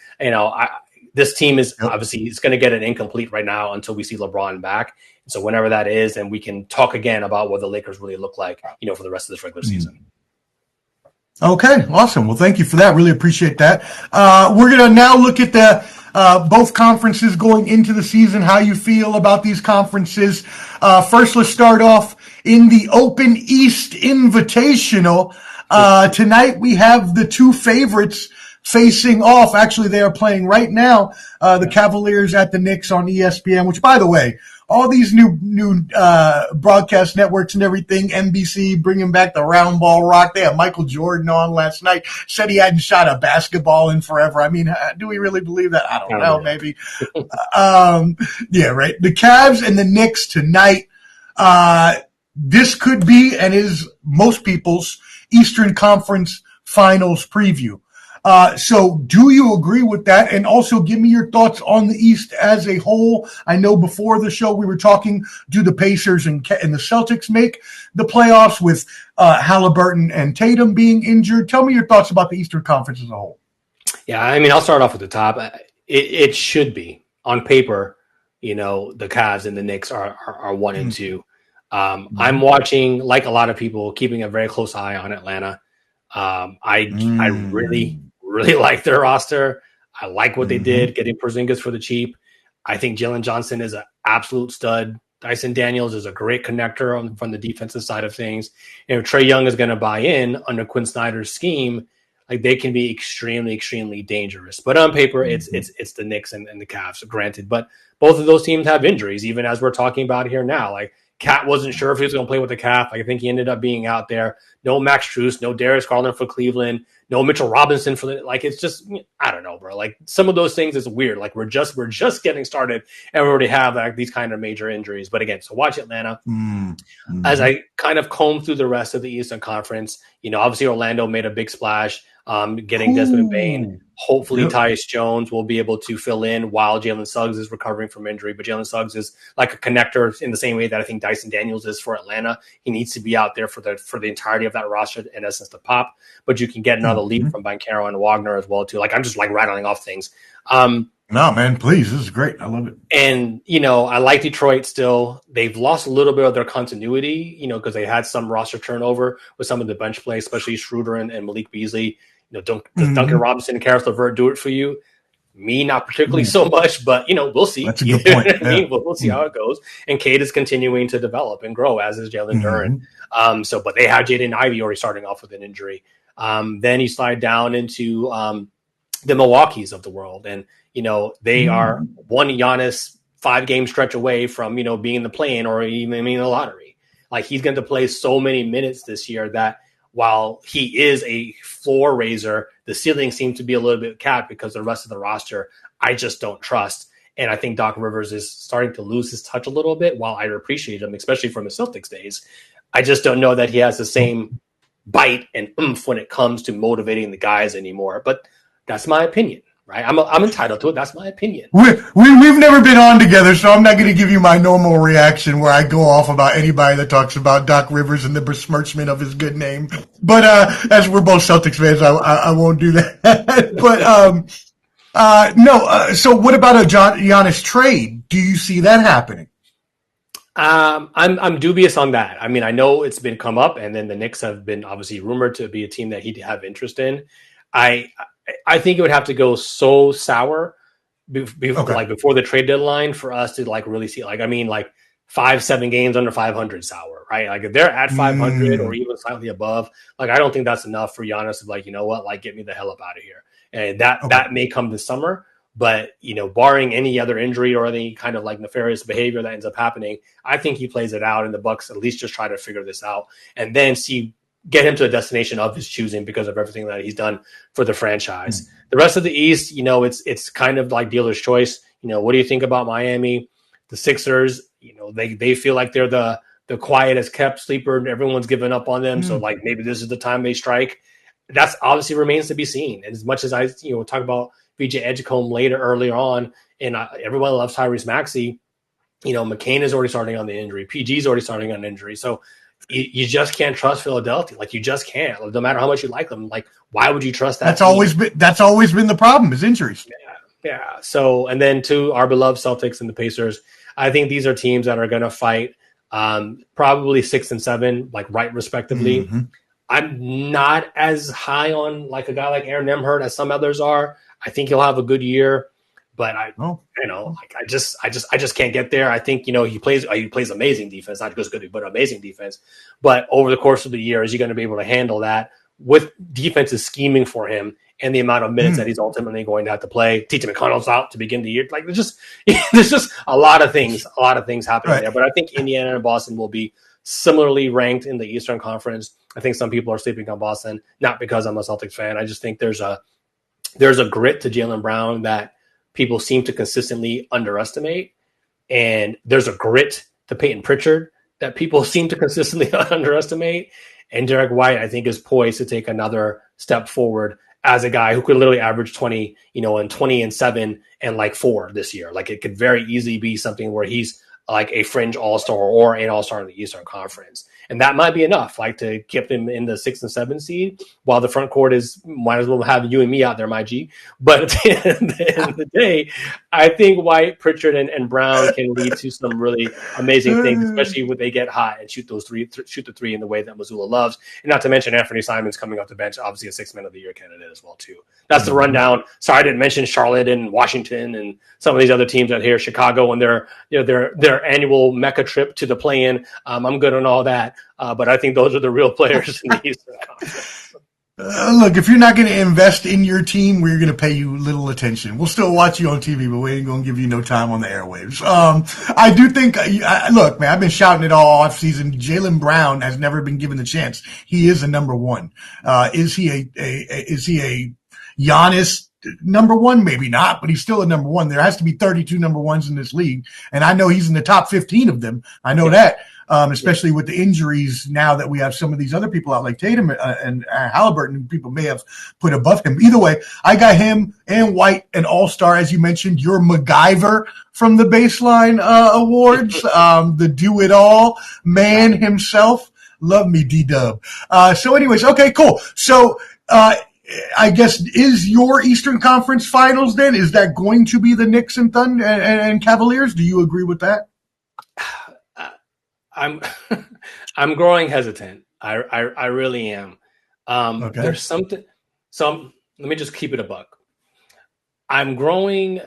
this team is obviously it's going to get an incomplete right now until we see LeBron back. So whenever that is, and we can talk again about what the Lakers really look like, for the rest of this regular season. Okay, awesome. Well, thank you for that. Really appreciate that. We're going to now look at the both conferences going into the season, how you feel about these conferences. First, let's start off in the Open East Invitational. Tonight we have the two favorites facing off. Actually, they are playing right now. The Cavaliers at the Knicks on ESPN, which, by the way, all these new broadcast networks and everything, NBC bringing back the round ball rock. They had Michael Jordan on last night. Said he hadn't shot a basketball in forever. I mean, do we really believe that? I don't know. Maybe. Yeah, right. The Cavs and the Knicks tonight. This could be and is most people's Eastern Conference Finals preview. So do you agree with that? And also give me your thoughts on the East as a whole. I know before the show we were talking, do the Pacers and the Celtics make the playoffs with Halliburton and Tatum being injured? Tell me your thoughts about the Eastern Conference as a whole. Yeah, I mean, I'll start off at the top. It should be, on paper, the Cavs and the Knicks are 1 and 2. I'm watching, like a lot of people, keeping a very close eye on Atlanta. I really like their roster. I like what they did, getting Porzingis for the cheap. I think Jalen Johnson is an absolute stud. Dyson Daniels is a great connector from the defensive side of things. And if Trae Young is going to buy in under Quinn Snyder's scheme, like, they can be extremely, extremely dangerous. But on paper, it's the Knicks and the Cavs, granted. But both of those teams have injuries, even as we're talking about here now. Like, Cat wasn't sure if he was going to play with the calf. Like, I think he ended up being out there. No Max Strus, no Darius Garland for Cleveland, no Mitchell Robinson for it's just, I don't know, bro. Like, some of those things is weird. Like, we're just getting started and we already have like these kind of major injuries. But again, so watch Atlanta. As I kind of comb through the rest of the Eastern Conference, obviously Orlando made a big splash, getting Desmond Bane. Hopefully Tyus Jones will be able to fill in while Jalen Suggs is recovering from injury. But Jalen Suggs is like a connector in the same way that I think Dyson Daniels is for Atlanta. He needs to be out there for the entirety of that roster, in essence, to pop. But you can get another leap from Banchero and Wagner as well, too. Like, I'm just like rattling off things. No, man, please. This is great. I love it. And, I like Detroit still. They've lost a little bit of their continuity, because they had some roster turnover with some of the bench play, especially Schroeder and Malik Beasley. Does Duncan Robinson and Karis LeVert do it for you? Me, not particularly so much, but, we'll see. That's a good point. I mean? We'll see how it goes. And Cade is continuing to develop and grow, as is Jalen Duren. But they had Jaden Ivey already starting off with an injury. Then you slide down into the Milwaukees of the world. And, they are one Giannis 5-game stretch away from, being in the play-in or even in the lottery. Like, he's going to play so many minutes this year that while he is a floor raiser, the ceiling seems to be a little bit capped because the rest of the roster I just don't trust. And I think Doc Rivers is starting to lose his touch a little bit. While I appreciate him, especially from his Celtics days, I just don't know that he has the same bite and oomph when it comes to motivating the guys anymore. But that's my opinion. Right, I'm entitled to it. That's my opinion. We've never been on together, so I'm not going to give you my normal reaction where I go off about anybody that talks about Doc Rivers and the besmirchment of his good name. But as we're both Celtics fans, I won't do that. But no. So what about a Giannis trade? Do you see that happening? I'm dubious on that. I mean, I know it's been come up, and then the Knicks have been obviously rumored to be a team that he'd have interest in. I think it would have to go so sour like before the trade deadline for us to like really see, like, I mean, like 5-7 games under 500 sour, right? Like, if they're at 500 or even slightly above, like, I don't think that's enough for Giannis to like, you know what, like, get me the hell up out of here. And that may come this summer, but, barring any other injury or any kind of like nefarious behavior that ends up happening, I think he plays it out, and the Bucks at least just try to figure this out and then get him to a destination of his choosing because of everything that he's done for the franchise. The rest of the East, it's kind of like dealer's choice. What do you think about Miami? The Sixers, they feel like they're the quiet as kept sleeper and everyone's given up on them. So like, maybe this is the time they strike. That's obviously remains to be seen. And as much as I, talk about VJ Edgecombe earlier on, and everyone loves Tyrese Maxey, McCain is already starting on the injury. PG is already starting on injury. So you just can't trust Philadelphia. Like, you just can't. No matter how much you like them, like, why would you trust that? That's always been the problem, is injuries. Yeah. So, and then to our beloved Celtics and the Pacers, I think these are teams that are going to fight probably 6 and 7, like, right respectively. I'm not as high on like a guy like Aaron Nemhart as some others are. I think he'll have a good year. But I just can't get there. I think, he plays amazing defense, not just good, but amazing defense. But over the course of the year, is he going to be able to handle that with defenses scheming for him and the amount of minutes that he's ultimately going to have to play. TJ McConnell's out to begin the year. Like there's just a lot of things happening there. But I think Indiana and Boston will be similarly ranked in the Eastern Conference. I think some people are sleeping on Boston, not because I'm a Celtics fan. I just think there's a grit to Jaylen Brown that people seem to consistently underestimate. And there's a grit to Peyton Pritchard that people seem to consistently underestimate. And Derek White, I think, is poised to take another step forward as a guy who could literally average 20, and 20 and 7 and like 4 this year. Like it could very easily be something where he's like a fringe all-star or an all-star in the Eastern Conference. And that might be enough, like to keep them in the 6 and 7 seed while the front court might as well have you and me out there, my G. But at the end of the day, I think White, Pritchard, and Brown can lead to some really amazing things, especially when they get hot and shoot the three in the way that Missoula loves. And not to mention Anthony Simons coming off the bench, obviously a 6 Man of the Year candidate as well, too. That's the rundown. Sorry, I didn't mention Charlotte and Washington and some of these other teams out here, Chicago, and their annual Mecca trip to the play-in. I'm good on all that. But I think those are the real players in the Eastern Conference. Look, if you're not going to invest in your team, we're going to pay you little attention. We'll still watch you on TV, but we ain't going to give you no time on the airwaves. I do think, look, man, I've been shouting it all offseason. Jaylen Brown has never been given the chance. He is a number one. Is he a Giannis number one? Maybe not, but he's still a number one. There has to be 32 number ones in this league, and I know he's in the top 15 of them. I know that. Especially with the injuries now that we have some of these other people out like Tatum and Halliburton, who people may have put above him. Either way, I got him and White an all-star, as you mentioned. Your MacGyver from the Baseline Awards, the do-it-all man himself. Love me, D-Dub. So anyways, okay, cool. So I guess is your Eastern Conference Finals then? Is that going to be the Knicks and Thunder and Cavaliers? Do you agree with that? I'm growing hesitant. I really am. Okay. There's something. So let me just keep it a buck. I'm growing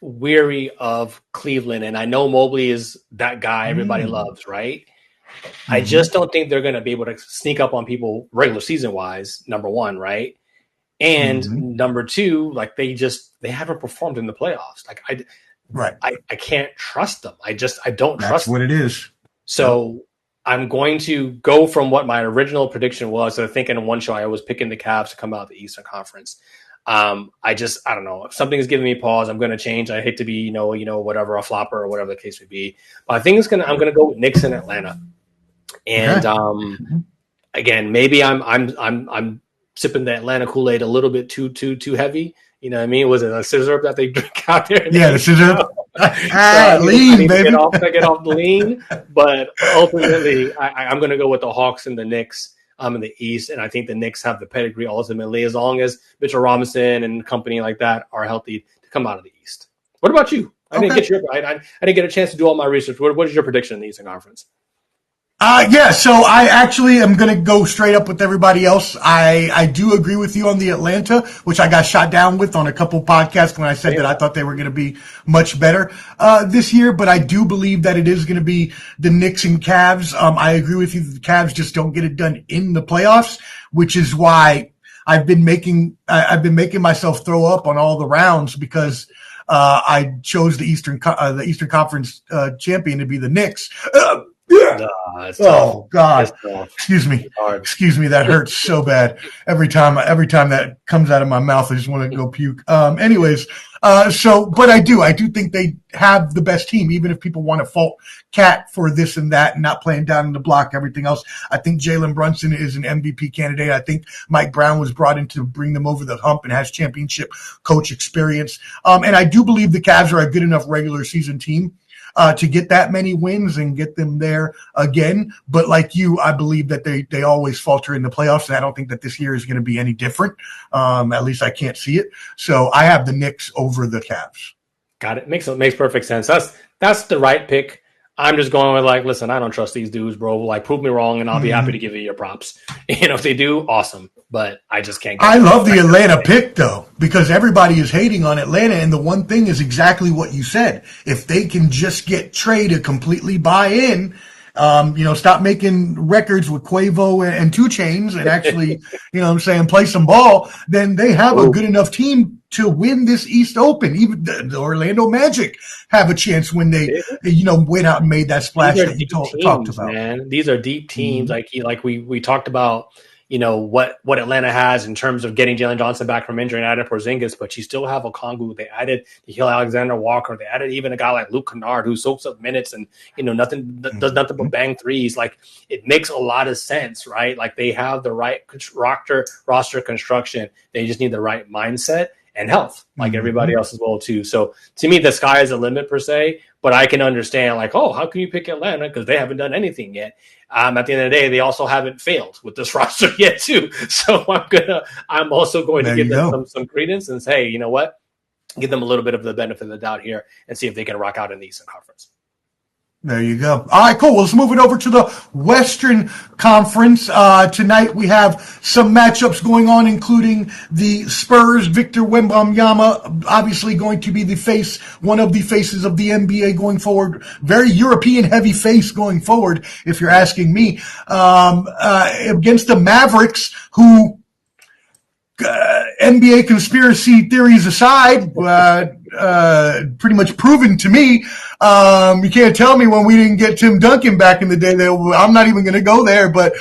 weary of Cleveland, and I know Mobley is that guy everybody loves, right? I just don't think they're going to be able to sneak up on people regular season wise. Number one, right? And number two, like they haven't performed in the playoffs. Like I can't trust them. I don't trust. That's what it is. So I'm going to go from what my original prediction was. So I think in one show I was picking the Cavs to come out of the Eastern Conference. I don't know. If something is giving me pause, I'm going to change. I hate to be, whatever, a flopper or whatever the case may be. But I think I'm going to go with Knicks in Atlanta. And again, maybe I'm sipping the Atlanta Kool-Aid a little bit too heavy. You know what I mean? Was it a scissor that they drink out there? Yeah, the scissor. Lean, baby. Get off the lean. But ultimately, I'm going to go with the Hawks and the Knicks in the East. And I think the Knicks have the pedigree ultimately, as long as Mitchell Robinson and company like that are healthy to come out of the East. What about you? I didn't get a chance to do all my research. What is your prediction in the Eastern Conference? So I actually am going to go straight up with everybody else. I do agree with you on the Atlanta, which I got shot down with on a couple podcasts when I said that I thought they were going to be much better this year. But I do believe that it is going to be the Knicks and Cavs. I agree with you that the Cavs just don't get it done in the playoffs, which is why I've been making myself throw up on all the rounds because I chose the Eastern Conference champion to be the Knicks. Oh God! Excuse me. That hurts so bad. Every time that comes out of my mouth, I just want to go puke. But I do think they have the best team, even if people want to fault Cat for this and that and not playing down in the block, everything else. I think Jalen Brunson is an MVP candidate. I think Mike Brown was brought in to bring them over the hump and has championship coach experience. And I do believe the Cavs are a good enough regular season team to get that many wins and get them there again. But like you, I believe that they always falter in the playoffs, and I don't think that this year is going to be any different. At least I can't see it. So I have the Knicks over the Cavs. Got it. Makes perfect sense. That's the right pick. I'm just going with listen, I don't trust these dudes, bro. Prove me wrong, and I'll be happy to give you your props. If they do, awesome. But I just can't. I love the Atlanta pick though, because everybody is hating on Atlanta, and the one thing is exactly what you said. If they can just get Trey to completely buy in, Stop making records with Quavo and 2 Chainz and actually, play some ball, then they have a good enough team to win this East Open. Even the Orlando Magic have a chance when they, went out and made that splash that you talked about. Man. These are deep teams. We talked about, what Atlanta has in terms of getting Jalen Johnson back from injury and added Porzingis, but you still have Okongwu. They added Nikhil Alexander-Walker. They added even a guy like Luke Kennard who soaks up minutes and, does nothing but bang threes. Like, it makes a lot of sense, right? Like, they have the right roster construction. They just need the right mindset and health, like everybody else as well too. So to me, the sky is the limit per se, but I can understand like, how can you pick Atlanta? Because they haven't done anything yet. At the end of the day, they also haven't failed with this roster yet too. So I'm also going to give them some credence and say, you know what, give them a little bit of the benefit of the doubt here and see if they can rock out in the Eastern Conference. There you go. All right, cool. Well, let's move it over to the Western Conference. Tonight we have some matchups going on, including the Spurs. Victor Wembanyama, obviously going to be one of the faces of the NBA going forward. Very European-heavy face going forward, if you're asking me. Against the Mavericks, who NBA conspiracy theories aside, pretty much proven to me. You can't tell me when we didn't get Tim Duncan back in the day. I'm not even going to go there. But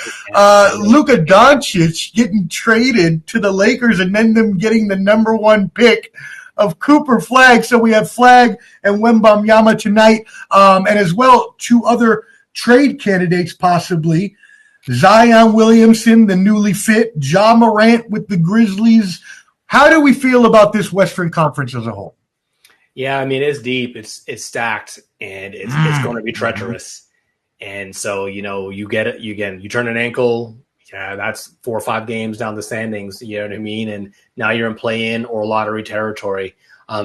Luka Doncic getting traded to the Lakers and then them getting the number 1 pick of Cooper Flag. So we have Flag and Wembanyama tonight, and as well 2 other trade candidates possibly. Zion Williamson, the newly fit, Ja Morant with the Grizzlies. How do we feel about this Western Conference as a whole? Yeah, I mean, it's deep, it's stacked, and it's going to be treacherous. And so, you get it, you turn an ankle, that's 4 or 5 games down the standings, you know what I mean? And now you're in play-in or lottery territory.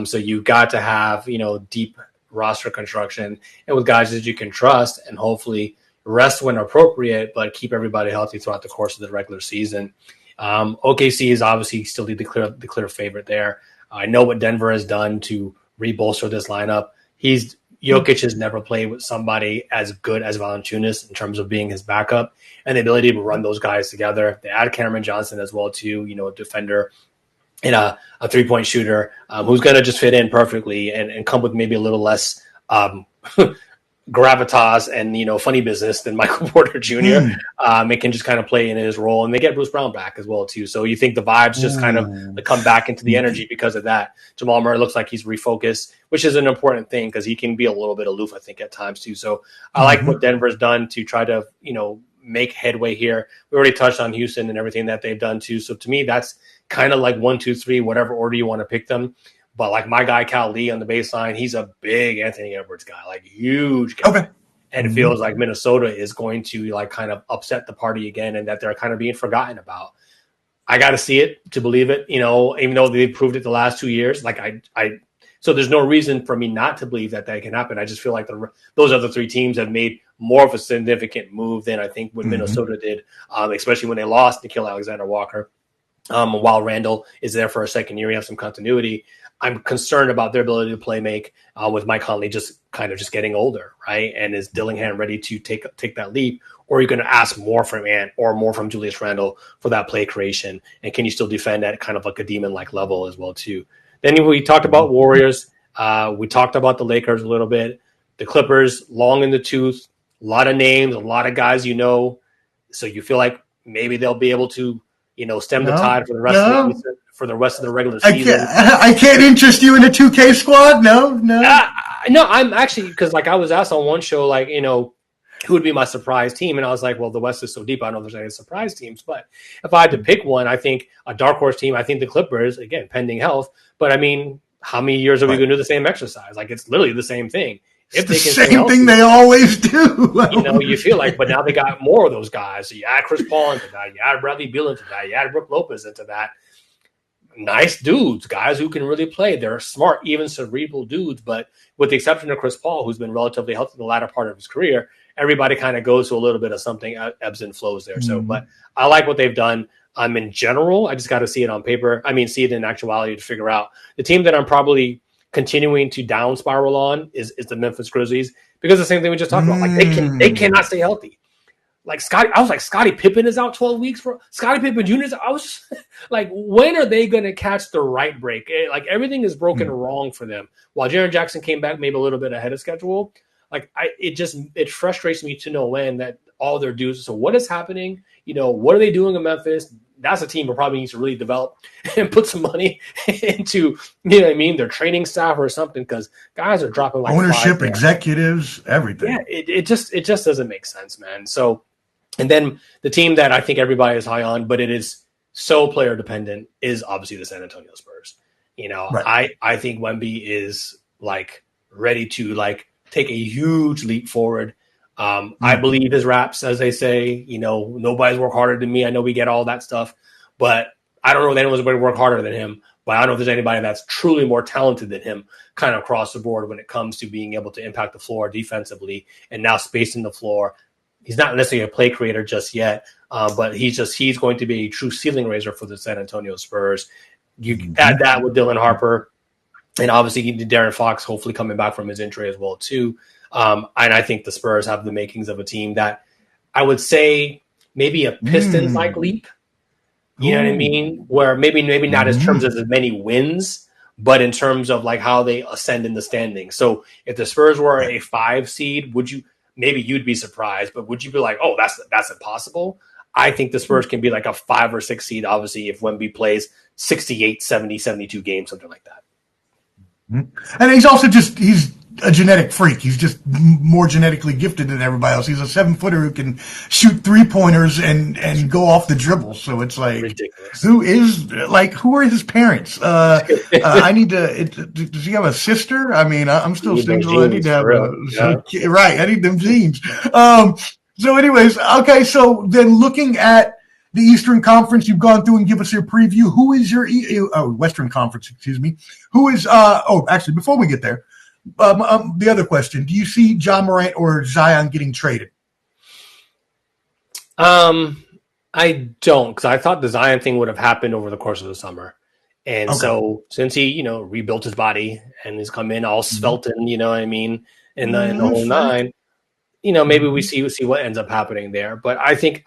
So you've got to have, deep roster construction and with guys that you can trust and hopefully rest when appropriate, but keep everybody healthy throughout the course of the regular season. OKC is obviously still the clear favorite there. I know what Denver has done to rebolster this lineup. Jokic has never played with somebody as good as Valanciunas in terms of being his backup and the ability to run those guys together. They add Cameron Johnson as well too, a defender and a 3-point shooter who's going to just fit in perfectly and come with maybe a little less gravitas and funny business than Michael Porter Jr. It can just kind of play in his role, and they get Bruce Brown back as well too. So you think the vibes just kind of come back into the energy because of that. Jamal Murray looks like he's refocused, which is an important thing because he can be a little bit aloof, I think, at times too. So I like what Denver's done to try to make headway here. We already touched on Houston and everything that they've done too. So to me, that's kind of like 1, 2, 3, whatever order you want to pick them. But like my guy Cal Lee on the baseline, he's a big Anthony Edwards guy, like huge guy. Okay. And it feels like Minnesota is going to like kind of upset the party again and that they're kind of being forgotten about. I got to see it to believe it, even though they've proved it the last 2 years. Like so there's no reason for me not to believe that can happen. I just feel like those other 3 teams have made more of a significant move than I think what Minnesota did, especially when they lost Nikhil Alexander-Walker. While Randall is there for a second year, you have some continuity. I'm concerned about their ability to play make with Mike Conley just getting older, right? And is Dillingham ready to take that leap? Or are you going to ask more from Ant or more from Julius Randle for that play creation? And can you still defend at kind of like a demon-like level as well too? Then we talked about Warriors. We talked about the Lakers a little bit. The Clippers, long in the tooth, a lot of names, a lot of guys So you feel like maybe they'll be able to stem the tide for the rest of the season. For the rest of the regular season. I can't interest you in a 2K squad? No. No, I'm actually, because like I was asked on one show, like, who would be my surprise team? And I was like, well, the West is so deep, I don't know if there's any surprise teams. But if I had to pick one, I think a dark horse team, I think the Clippers, again, pending health. But I mean, how many years are we going to do the same exercise? Like, it's literally the same thing. If they can same thing they always do. You feel like, but now they got more of those guys. So you add Chris Paul into that, you add Bradley Beal into that, you add Brook Lopez into that. Nice dudes, guys who can really play. They're smart, even cerebral dudes. But with the exception of Chris Paul, who's been relatively healthy in the latter part of his career, everybody kind of goes to a little bit of something, ebbs and flows there. So, but I like what they've done. In general, I just got to see it on paper. I mean, see it in actuality to figure out the team that I'm probably continuing to down spiral on is the Memphis Grizzlies, because the same thing we just talked about. Like they cannot stay healthy. Like I was like, Scottie Pippen is out 12 weeks for Scottie Pippen Jr. I was just, like, when are they going to catch the right break? Like everything is broken wrong for them. While Jaren Jackson came back maybe a little bit ahead of schedule, like it frustrates me to no end that all their dudes. So what is happening? What are they doing in Memphis? That's a team that probably needs to really develop and put some money into, their training staff or something, because guys are dropping like ownership, executives, everything. Yeah, it just doesn't make sense, man. So. And then the team that I think everybody is high on, but it is so player dependent, is obviously the San Antonio Spurs. Right. I think Wemby is like ready to like take a huge leap forward. I believe his raps, as they say. Nobody's worked harder than me. I know we get all that stuff, but I don't know if anyone's going to work harder than him. But I don't know if there's anybody that's truly more talented than him, kind of across the board when it comes to being able to impact the floor defensively and now spacing the floor. He's not necessarily a play creator just yet, but he's going to be a true ceiling raiser for the San Antonio Spurs. You add that with Dylan Harper, and obviously De'Aaron Fox hopefully coming back from his injury as well too. And I think the Spurs have the makings of a team that I would say maybe a Pistons-like leap. You know what I mean? Where maybe not in terms of as many wins, but in terms of like how they ascend in the standings. So if the Spurs were a 5 seed, maybe you'd be surprised, but would you be like, oh, that's impossible? I think the Spurs can be like a 5 or 6 seed, obviously, if Wemby plays 68, 70, 72 games, something like that. And he's also he's a genetic freak. He's just more genetically gifted than everybody else. He's a 7-footer who can shoot 3-pointers and go off the dribble. So it's like, ridiculous. Who are his parents? I need to, does he have a sister? I mean, I'm still single. I need to have right. I need them genes. So anyways, okay. So then looking at the Eastern Conference, you've gone through and give us your preview. Who is your Western Conference? Excuse me. Who is actually, before we get there, the other question: do you see Ja Morant or Zion getting traded? I don't, because I thought the Zion thing would have happened over the course of the summer, and so since he rebuilt his body and he's come in all svelte and in the whole nine, maybe we see what ends up happening there. But I think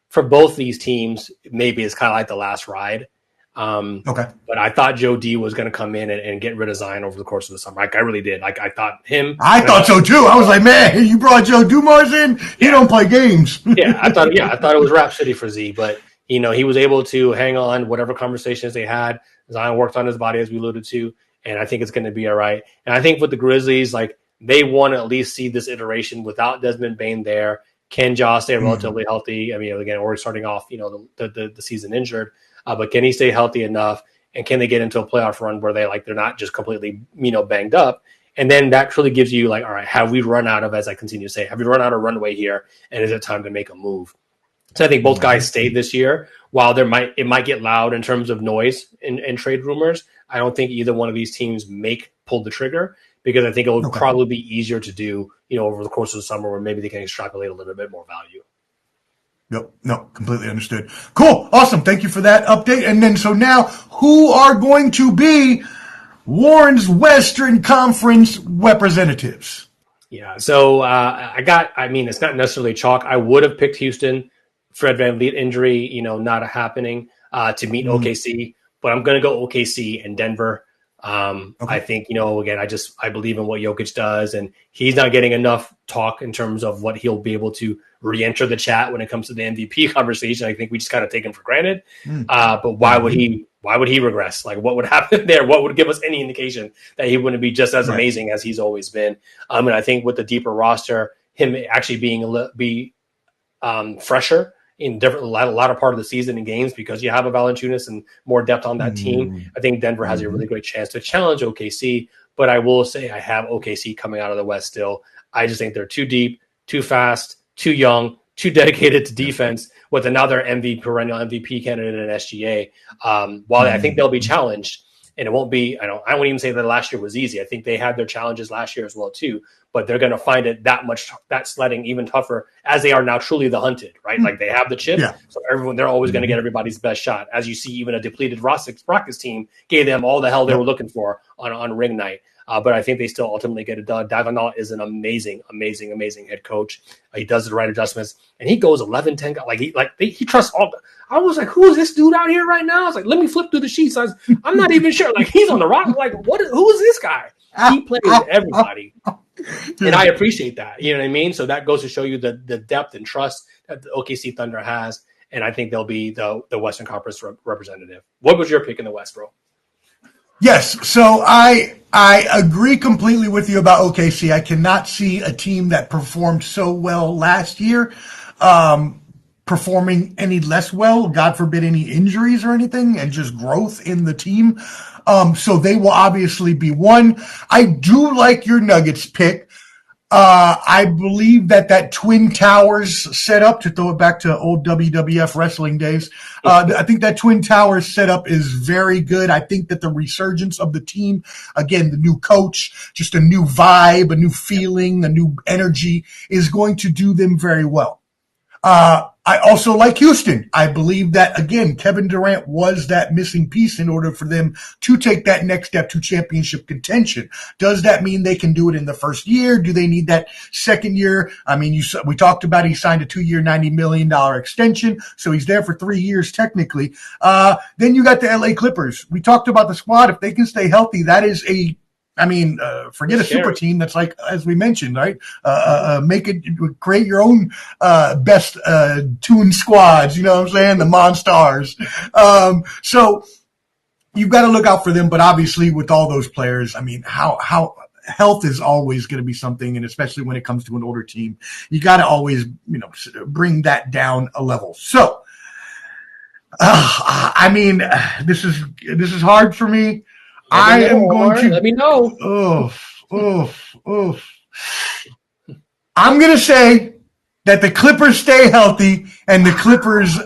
for both these teams, maybe it's kind of like the last ride. But I thought Joe D was going to come in and get rid of Zion over the course of the summer. Like I really did. Like I thought so too. I was like, man, you brought Joe Dumars in. He don't play games. I thought it was Rhapsody for Z, but he was able to hang on whatever conversations they had. Zion worked on his body, as we alluded to, and I think it's going to be all right. And I think with the Grizzlies, like they want to at least see this iteration without Desmond Bane there. Can Ja stay relatively healthy? I mean, again, we're starting off, the season injured. But can he stay healthy enough, and can they get into a playoff run where they're not just completely, banged up? And then that truly gives you like, all right, have we run out of, as I continue to say, have we run out of runway here? And is it time to make a move? So I think both guys stayed this year. While it might get loud in terms of noise and trade rumors, I don't think either one of these teams pull the trigger, because I think it would probably be easier to do, over the course of the summer, where maybe they can extrapolate a little bit more value. Yep. No, completely understood. Cool. Awesome. Thank you for that update. And then, so now, who are going to be Warren's Western Conference representatives? Yeah. So it's not necessarily chalk. I would have picked Houston. Fred VanVleet injury, not happening to meet OKC, but I'm going to go OKC and Denver. I think, again, I believe in what Jokic does, and he's not getting enough talk in terms of what he'll be able to re-enter the chat when it comes to the MVP conversation. I think we just kind of take him for granted. But why would he regress? Like, what would happen there? What would give us any indication that he wouldn't be just as amazing as he's always been? And I think with the deeper roster, him actually be fresher in a latter part of the season in games, because you have a Valanciunas and more depth on that team. I think Denver has a really great chance to challenge OKC, but I will say I have OKC coming out of the West still. I just think they're too deep, too fast, too young, too dedicated to defense, with another perennial MVP candidate in SGA. While I think they'll be challenged, and it won't be. I wouldn't even say that last year was easy. I think they had their challenges last year as well too. But they're going to find it that sledding even tougher as they are now truly the hunted, right? Like they have the chip, so they're always going to get everybody's best shot. As you see, even a depleted Rockets team gave them all the hell they were looking for on ring night. But I think they still ultimately get it done. Davenant is an amazing head coach. He does the right adjustments, and he goes 11-10. He trusts all. I was like, who is this dude out here right now? I was like, let me flip through the sheets. I'm not even sure. Like he's on the rock. I'm like, who is this guy? He plays with everybody. And I appreciate that. You know what I mean? So that goes to show you the depth and trust that the OKC Thunder has. And I think they'll be the Western Conference representative. What was your pick in the West, bro? Yes. So I agree completely with you about OKC. I cannot see a team that performed so well last year performing any less well, God forbid any injuries or anything, and just growth in the team. So they will obviously be one. I do like your Nuggets pick. I believe that Twin Towers setup, to throw it back to old WWF wrestling days, I think that Twin Towers setup is very good. I think that the resurgence of the team, again, the new coach, just a new vibe, a new feeling, a new energy is going to do them very well. I also like Houston. I believe that, again, Kevin Durant was that missing piece in order for them to take that next step to championship contention. Does that mean they can do it in the first year? Do they need that second year? I mean, we talked about he signed a 2-year, $90 million extension, so he's there for 3 years technically. Then you got the LA Clippers. We talked about the squad. If they can stay healthy, that is forget a super team. That's like, as we mentioned, right? Create your own best tuned squads. You know what I'm saying? The Monstars. So you've got to look out for them. But obviously, with all those players, I mean, how health is always going to be something, and especially when it comes to an older team, you got to always bring that down a level. So, this is hard for me. Let me know. I'm going to say that the Clippers stay healthy and the Clippers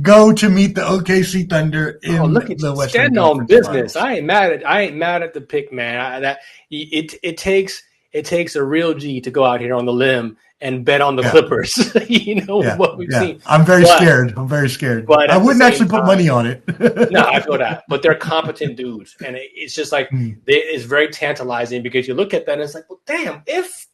go to meet the OKC Thunder in the Western Conference. On business. I ain't mad at the pick, man. It takes a real G to go out here on the limb and bet on the Clippers. What we've seen. I'm very scared. But I wouldn't actually put money on it. No, I feel that. But they're competent dudes. And it's just like, it's very tantalizing because you look at that and it's like, well, damn, if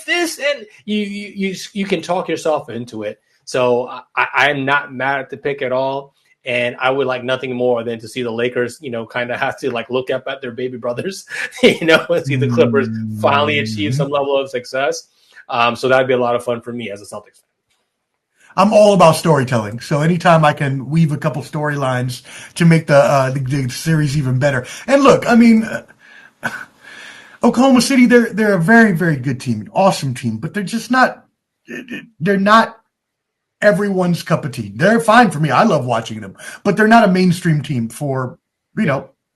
this, and you can talk yourself into it. So I'm not mad at the pick at all. And I would like nothing more than to see the Lakers, kind of have to like look up at their baby brothers, and see the Clippers finally achieve some level of success. So that'd be a lot of fun for me as a Celtics fan. I'm all about storytelling. So anytime I can weave a couple storylines to make the series even better. And look, I mean, Oklahoma City, they're a very, very good team, an awesome team, but they're not everyone's cup of tea. They're fine for me. I love watching them, but they're not a mainstream team for,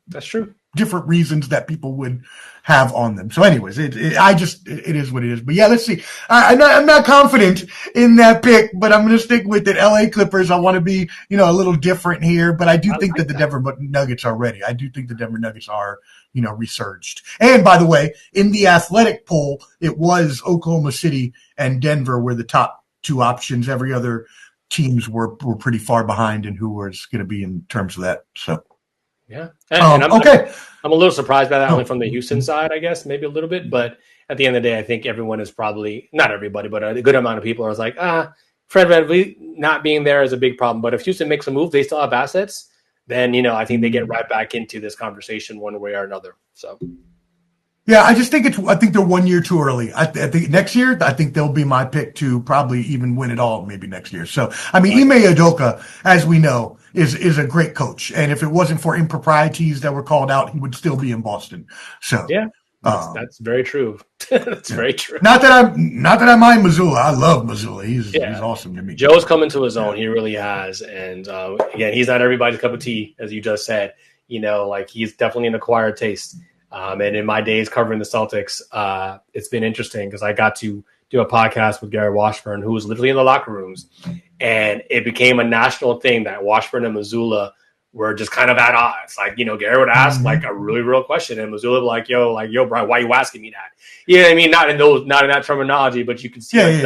that's true. Different reasons that people would have on them. So anyways, it is what it is. But yeah, let's see. I'm not confident in that pick, but I'm going to stick with it. LA Clippers. I want to be, a little different here, but I do think that the Denver Nuggets are ready. I do think the Denver Nuggets are, resurged. And by the way, in the athletic poll, it was Oklahoma City and Denver were the top two options. Every other teams were pretty far behind in who was going to be in terms of that. So. Yeah. And I'm a little surprised by that, only from the Houston side, I guess, maybe a little bit. But at the end of the day, I think everyone is probably, not everybody, but a good amount of people are like, Fred VanVleet not being there is a big problem. But if Houston makes a move, they still have assets, then, I think they get right back into this conversation one way or another. So. Yeah, I think they're 1 year too early. I think next year, I think they'll be my pick to probably even win it all maybe next year. So, I mean, Ime Udoka, as we know, is a great coach. And if it wasn't for improprieties that were called out, he would still be in Boston. So, yeah, that's very true. That's very true. Not that I mind Missoula. I love Missoula. He's awesome to me. Joe's coming to his own. He really has. And again, he's not everybody's cup of tea, as you just said. He's definitely an acquired taste. And in my days covering the Celtics, it's been interesting because I got to do a podcast with Gary Washburn, who was literally in the locker rooms. And it became a national thing that Washburn and Missoula were just kind of at odds. Like, Gary would ask like a really real question, and Missoula would be like, yo, Brian, why are you asking me that? You know what I mean? Not in that terminology, but you can see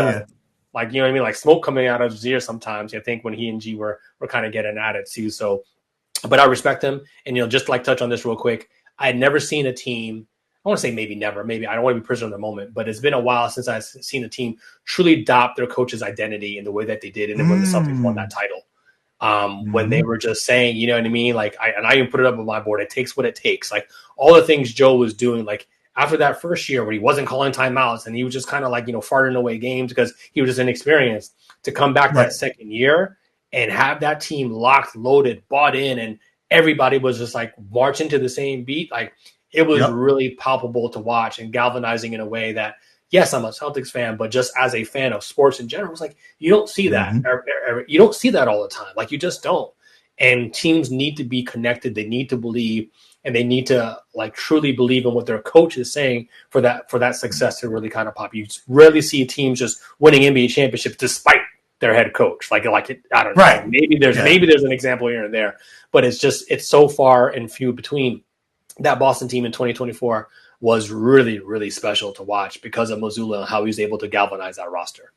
like, like smoke coming out of his ear sometimes. I think when he and G were kind of getting at it too. So, but I respect him. And, just like touch on this real quick, I had never seen a team, I want to say maybe never, maybe I don't want to be prisoner of the moment, but it's been a while since I've seen a team truly adopt their coach's identity in the way that they did. And then when the Celtics won that title, when they were just saying, you know what I mean? Like, I even put it up on my board. It takes what it takes. Like all the things Joe was doing, like after that first year where he wasn't calling timeouts and he was just kind of like, farting away games because he was just inexperienced, to come back that second year and have that team locked, loaded, bought in, and everybody was just like marching to the same beat. Like it was really palpable to watch and galvanizing in a way that, yes, I'm a Celtics fan, but just as a fan of sports in general, it's like you don't see that. You don't see that all the time. Like you just don't. And teams need to be connected. They need to believe, and they need to like truly believe in what their coach is saying for that success to really kind of pop. You rarely see teams just winning NBA championships despite their head coach. Like it, I don't know. Maybe there's an example here and there, but it's so far and few between. That Boston team in 2024 was really, really special to watch because of Mazzulla and how he was able to galvanize that roster.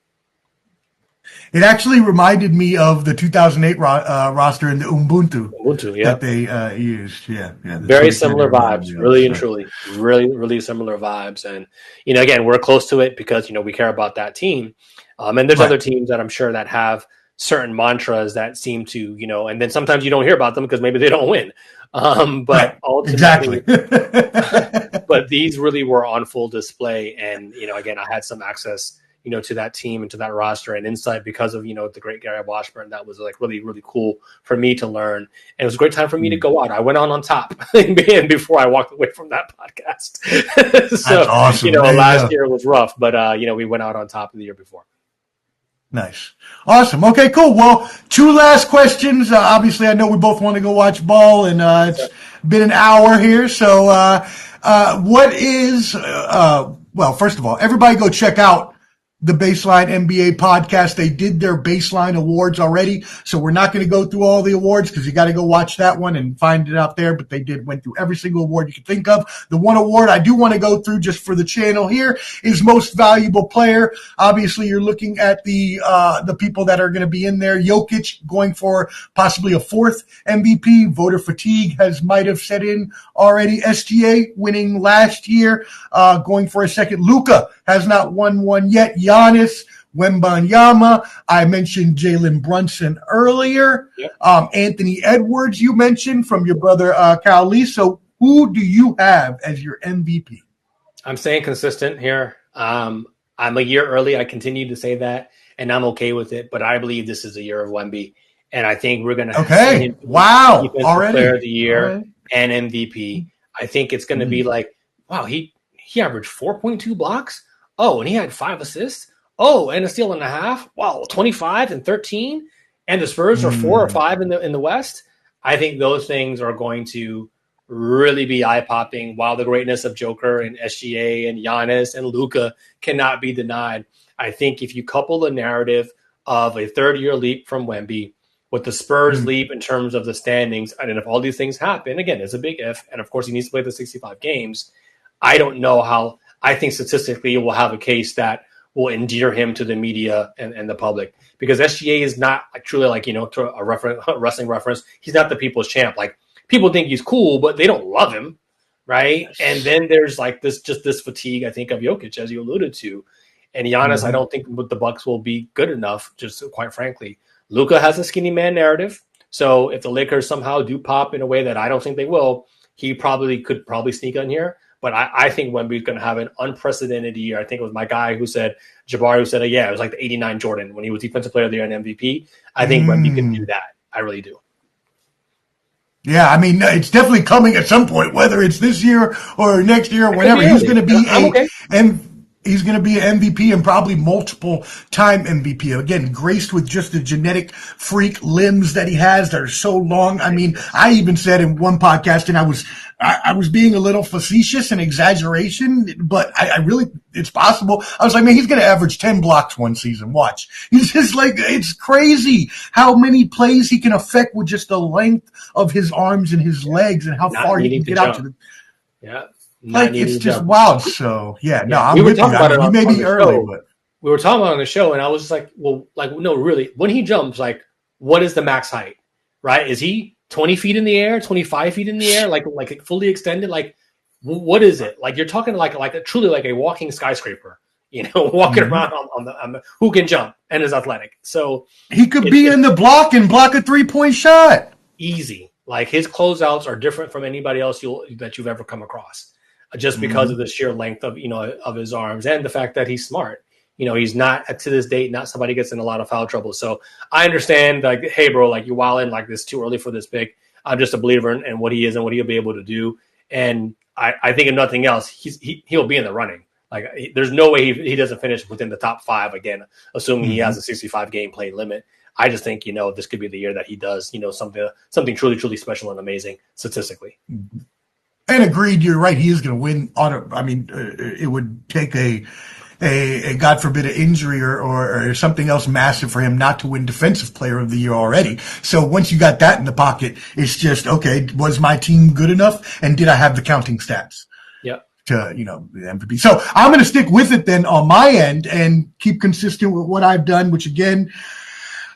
It actually reminded me of the 2008 roster in the Ubuntu that they used. Yeah. Very similar vibes, really and truly. Really, really similar vibes. And, again, we're close to it because, we care about that team. And there's other teams that I'm sure that have certain mantras that seem to, and then sometimes you don't hear about them because maybe they don't win. But ultimately, but these really were on full display. And, again, I had some access, to that team and to that roster and insight because of, the great Gary Washburn. That was like really, really cool for me to learn. And it was a great time for me to go out. I went on top before I walked away from that podcast. So, that's awesome. Last year was rough, but, we went out on top of the year before. Nice. Awesome. Okay, cool. Well, two last questions. Obviously, I know we both want to go watch ball, and it's been an hour here. So what is, well, first of all, everybody go check out the Baseline NBA podcast. They did their Baseline Awards already, so we're not going to go through all the awards because you got to go watch that one and find it out there. But they went through every single award you could think of. The one award I do want to go through just for the channel here is Most Valuable Player. Obviously, you're looking at the people that are going to be in there. Jokic going for possibly a fourth MVP. Voter fatigue might have set in already. SGA winning last year, going for a second. Luka has not won one yet. Giannis, Wembanyama. I mentioned Jalen Brunson earlier. Anthony Edwards, you mentioned from your brother Kyle Lee. So who do you have as your MVP? I'm staying consistent here. I'm a year early. I continue to say that, and I'm okay with it. But I believe this is a year of Wemby, and I think we're going to see him already Player of the Year and MVP. I think it's going to be like, wow, he averaged 4.2 blocks. Oh, and he had 5 assists. Oh, and a steal and a half. Wow, 25 and 13. And the Spurs are 4 or 5 in the West. I think those things are going to really be eye-popping, while the greatness of Joker and SGA and Giannis and Luka cannot be denied. I think if you couple the narrative of a third-year leap from Wemby with the Spurs leap in terms of the standings, and if all these things happen, again, it's a big if, and of course he needs to play the 65 games, I don't know how. I think statistically we'll have a case that will endear him to the media and the public, because SGA is not truly like, to a wrestling reference. He's not the people's champ. Like, people think he's cool, but they don't love him. Right. And then there's like this fatigue, I think, of Jokic, as you alluded to. And Giannis, I don't think the Bucks will be good enough, just quite frankly. Luka has a skinny man narrative. So if the Lakers somehow do pop in a way that I don't think they will, he could sneak in here. But I think Wemby's going to have an unprecedented year. I think it was my guy Jabari, who said, it was like the 89 Jordan when he was Defensive Player of the Year and MVP. I think Wemby can do that. I really do. Yeah, I mean, it's definitely coming at some point, whether it's this year or next year or whenever. He's going to be he's going to be an MVP and probably multiple-time MVP. Again, graced with just the genetic freak limbs that he has that are so long. I mean, I even said in one podcast, and I was I was being a little facetious and exaggeration, but I really, it's possible. I was like, man, he's going to average 10 blocks one season. Watch. He's just like, it's crazy how many plays he can affect with just the length of his arms and his legs and how Not far he needing can to get out jump. to the, Yeah. like, it's just wild. So yeah, no, Yeah. I'm We were with you. talking about it We may on be the early, show. but We were talking about it on the show, and I was just like, well, like, no, really, when he jumps, like, what is the max height? Right? Is he 20 feet in the air, 25 feet in the air, like fully extended? Like, what is it? Like, you're talking like truly like a walking skyscraper, walking around on the who can jump and is athletic. So he could be it's in the block and block a 3-point shot. easy. Like, his closeouts are different from anybody else that you've ever come across, just because of the sheer length of of his arms and the fact that he's smart. He's not, to this date, not somebody gets in a lot of foul trouble. So I understand, like, hey, bro, like, you're wilding, like, this too early for this pick. I'm just a believer in what he is and what he'll be able to do. And I think, if nothing else, he'll be in the running. Like, there's no way he doesn't finish within the top 5 again, assuming he has a 65 game play limit. I just think, this could be the year that he does, something truly, truly special and amazing statistically. And agreed, you're right. He is going to win. It would take a God forbid an injury or something else massive for him not to win Defensive Player of the Year already. So once you got that in the pocket, it's just, okay, was my team good enough, and did I have the counting stats? Yep. To the MVP. So I'm going to stick with it then on my end and keep consistent with what I've done, which again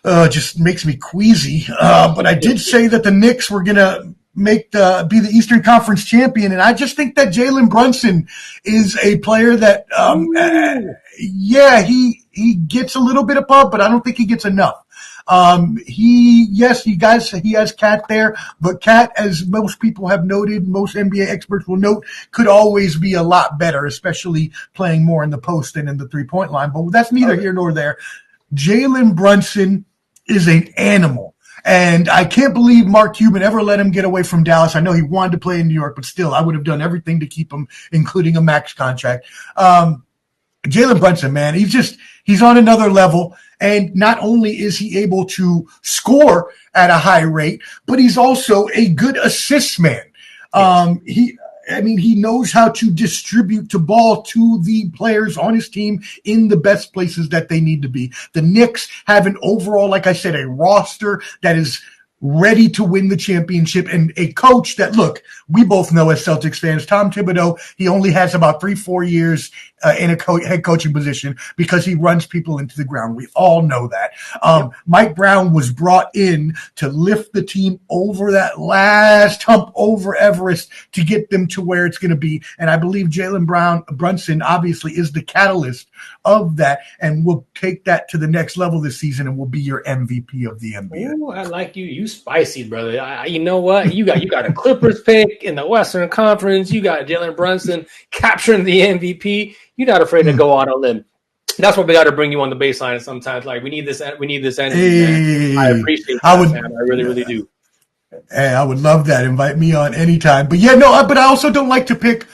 just makes me queasy. But I did say that the Knicks were going to be the Eastern Conference champion, and I just think that Jalen Brunson is a player that he gets a little bit above, but I don't think he gets enough. He has Cat there, but Cat, as most people have noted, most NBA experts will note, could always be a lot better, especially playing more in the post than in the 3-point line. But that's neither here nor there. Jalen Brunson is an animal. And I can't believe Mark Cuban ever let him get away from Dallas. I know he wanted to play in New York, but still, I would have done everything to keep him, including a max contract. Jalen Brunson, man, he's on another level. And not only is he able to score at a high rate, but he's also a good assist man. He knows how to distribute the ball to the players on his team in the best places that they need to be. The Knicks have an overall, like I said, a roster that is ready to win the championship, and a coach that, look, we both know as Celtics fans, Tom Thibodeau, he only has about 3-4 years in a head coaching position because he runs people into the ground. We all know that. Mike Brown was brought in to lift the team over that last hump over Everest to get them to where it's going to be. And I believe Jalen Brunson obviously is the catalyst of that, and will take that to the next level this season and will be your MVP of the NBA. Ooh, I like you. You spicy, brother. You know what? You got a Clippers pick in the Western Conference. You got Jalen Brunson capturing the MVP. You're not afraid to go out on a limb. That's what we got to bring you on the baseline sometimes. Like, we need this energy, man. I appreciate that, man. I really, really do. Hey, I would love that. Invite me on anytime. But but I also don't like to pick.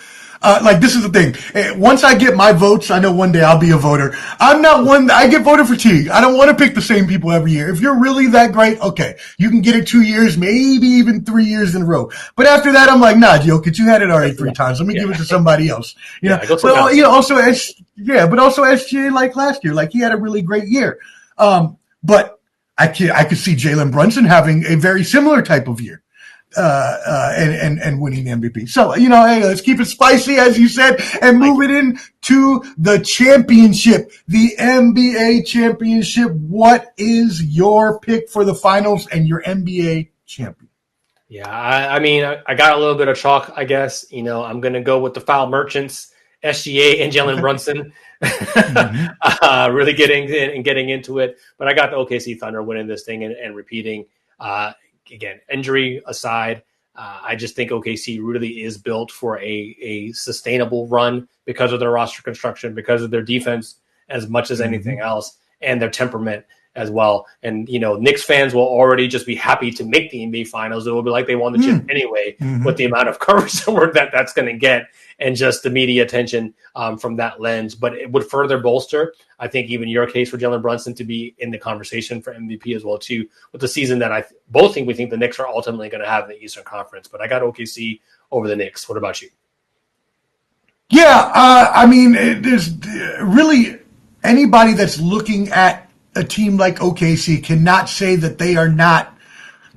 This is the thing. Once I get my votes, I know one day I'll be a voter. I'm not one. I get voter fatigue. I don't want to pick the same people every year. If you're really that great, okay, you can get it 2 years, maybe even 3 years in a row. But after that, I'm like, nah, Jokic, you had it already 3 times. Let me give it to somebody else. But also SGA, like last year, like he had a really great year. But I could see Jalen Brunson having a very similar type of year. And winning MVP. So, hey, let's keep it spicy, as you said, and move it into the championship, the NBA championship. What is your pick for the finals and your NBA champion? Yeah, I got a little bit of chalk, I guess. I'm going to go with the foul merchants, SGA and Jalen Brunson. Really getting into it. But I got the OKC Thunder winning this thing and repeating. Again, injury aside, I just think OKC really is built for a sustainable run because of their roster construction, because of their defense as much as anything else, and their temperament. as well. And, Knicks fans will already just be happy to make the NBA Finals. It will be like they won the chip anyway with the amount of coverage that's going to get and just the media attention from that lens. But it would further bolster, I think, even your case for Jalen Brunson to be in the conversation for MVP as well, too, with the season that I both think we think the Knicks are ultimately going to have in the Eastern Conference. But I got OKC over the Knicks. What about you? Yeah, there's really anybody that's looking at a team like OKC cannot say that they are not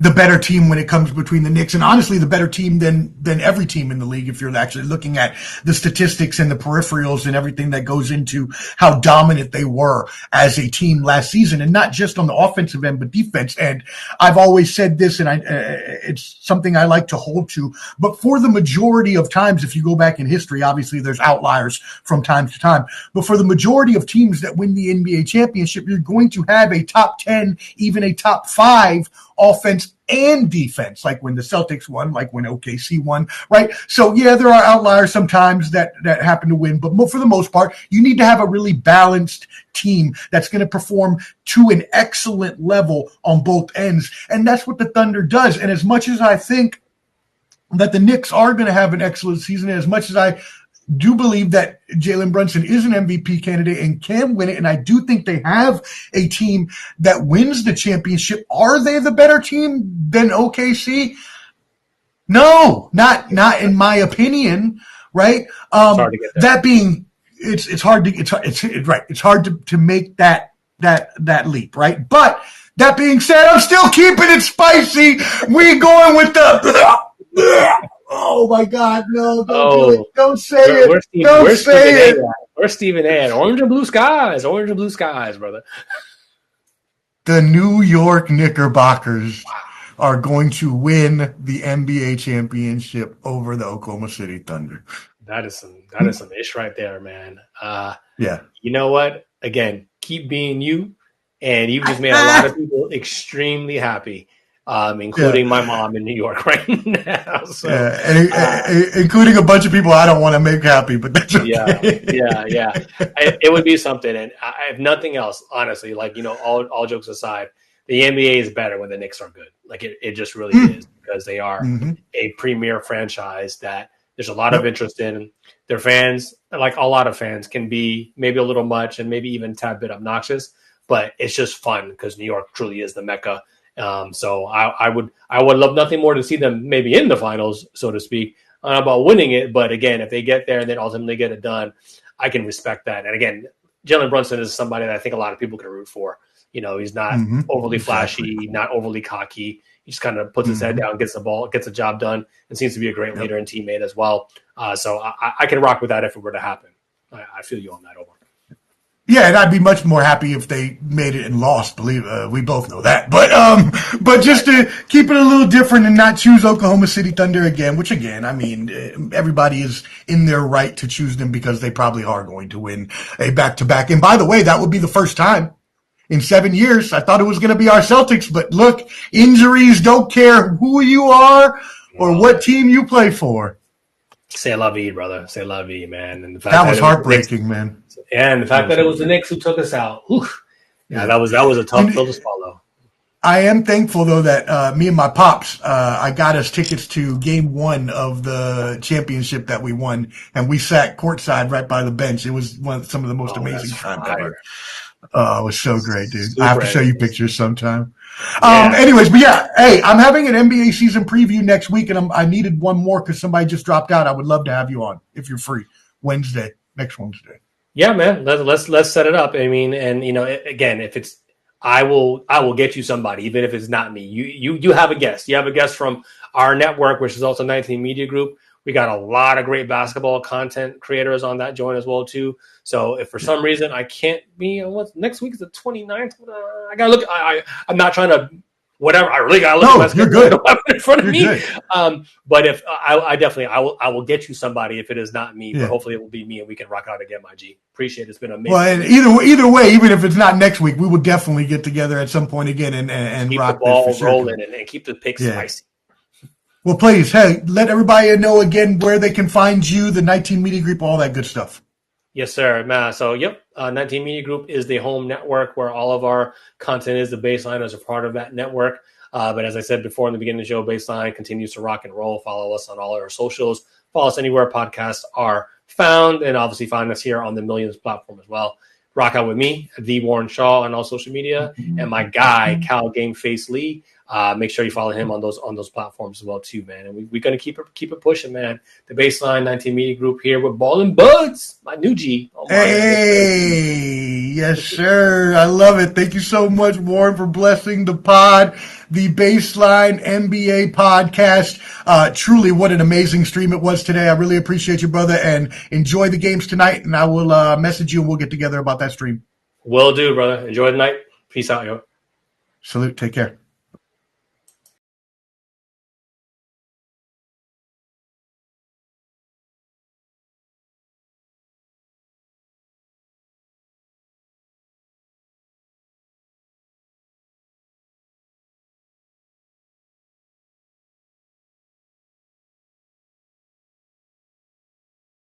the better team when it comes between the Knicks, and honestly the better team than every team in the league if you're actually looking at the statistics and the peripherals and everything that goes into how dominant they were as a team last season, and not just on the offensive end but defense. And I've always said this, and it's something I like to hold to, but for the majority of times, if you go back in history, obviously there's outliers from time to time, but for the majority of teams that win the NBA championship, you're going to have a top 10, even a top 5 offense and defense, like when the Celtics won, like when OKC won, right? So yeah, there are outliers sometimes that happen to win, but for the most part, you need to have a really balanced team that's going to perform to an excellent level on both ends. And that's what the Thunder does. And as much as I think that the Knicks are going to have an excellent season, as much as I do believe that Jalen Brunson is an MVP candidate and can win it, and I do think they have a team that wins the championship. Are they the better team than OKC? No, not in my opinion, right? Hard to get there. That being, it's hard to make that leap, right? But that being said, I'm still keeping it spicy. We going with the. Oh my God! No! Do it. Don't say it. Don't say it. Where's Stephen A? Orange and blue skies. Orange and blue skies, brother. The New York Knickerbockers are going to win the NBA championship over the Oklahoma City Thunder. That is some ish right there, man. Yeah. You know what? Again, keep being you, and you just made a lot of people extremely happy. Including my mom in New York right now. So, including a bunch of people I don't want to make happy, but that's okay. Yeah. It would be something. And I have nothing else, honestly, all jokes aside, the NBA is better when the Knicks are good. Like it just really is, because they are a premier franchise that there's a lot of interest in. Their fans, like a lot of fans, can be maybe a little much and maybe even a tad bit obnoxious, but it's just fun because New York truly is the Mecca. So I would love nothing more to see them maybe in the finals, so to speak, about winning it. But again, if they get there and then ultimately get it done, I can respect that. And again, Jalen Brunson is somebody that I think a lot of people can root for. He's not overly flashy, not overly cocky. He just kind of puts his head down, gets the job done, and seems to be a great leader and teammate as well. So I can rock with that if it were to happen. I feel you on that, Omar. Yeah, and I'd be much more happy if they made it and lost. Believe we both know that. But just to keep it a little different and not choose Oklahoma City Thunder again, which again, I mean, everybody is in their right to choose them because they probably are going to win a back-to-back. And by the way, that would be the first time in 7 years. I thought it was going to be our Celtics, but look, injuries don't care who you are or what team you play for. C'est la vie, brother. C'est la vie, man. And the fact that was heartbreaking, man. And the fact that it was the Knicks who took us out. That was a tough pill to swallow. I am thankful, though, that me and my pops, I got us tickets to game 1 of the championship that we won, and we sat courtside right by the bench. It was some of the most amazing times ever. Oh, it was so great, dude. I have to show you pictures sometime. Anyways, but yeah, hey, I'm having an NBA season preview next week, and I needed one more because somebody just dropped out. I would love to have you on if you're free next Wednesday. Yeah, man. Let's set it up. I mean, and again, if it's, I will get you somebody, even if it's not me. You have a guest. You have a guest from our network, which is also 19 Media Group. We got a lot of great basketball content creators on that join as well too. So if for some reason I can't be, next week is the 29th. I gotta look. I'm not trying to whatever. I really gotta look at my schedule. I don't have it in front of me. But if I will get you somebody if it is not me. But hopefully it will be me and we can rock out again, my G. Appreciate it. It's been amazing. Well, and either way, even if it's not next week, we will definitely get together at some point again and keep rock the ball this for rolling sure. and keep the picks spicy. Well, please, hey, let everybody know again where they can find you, the 19 Media Group, all that good stuff. Yes, sir. So, 19 Media Group is the home network where all of our content is. The Baseline is a part of that network. But as I said before in the beginning of the show, Baseline continues to rock and roll. Follow us on all our socials. Follow us anywhere podcasts are found, and obviously find us here on the Millions platform as well. Rock out with me, The Warren Shaw, on all social media, and my guy, Cal Game Face Lee. Make sure you follow him on those platforms as well too, man. And we're gonna keep it pushing, man. The Baseline 19 Media Group here with Ballin' Buds, my new G. Oh, Hey, yes, sir. I love it. Thank you so much, Warren, for blessing the pod, the Baseline NBA podcast. Truly, what an amazing stream it was today. I really appreciate you, brother, and enjoy the games tonight. And I will message you and we'll get together about that stream. Will do, brother. Enjoy the night. Peace out, yo. Salute. Take care.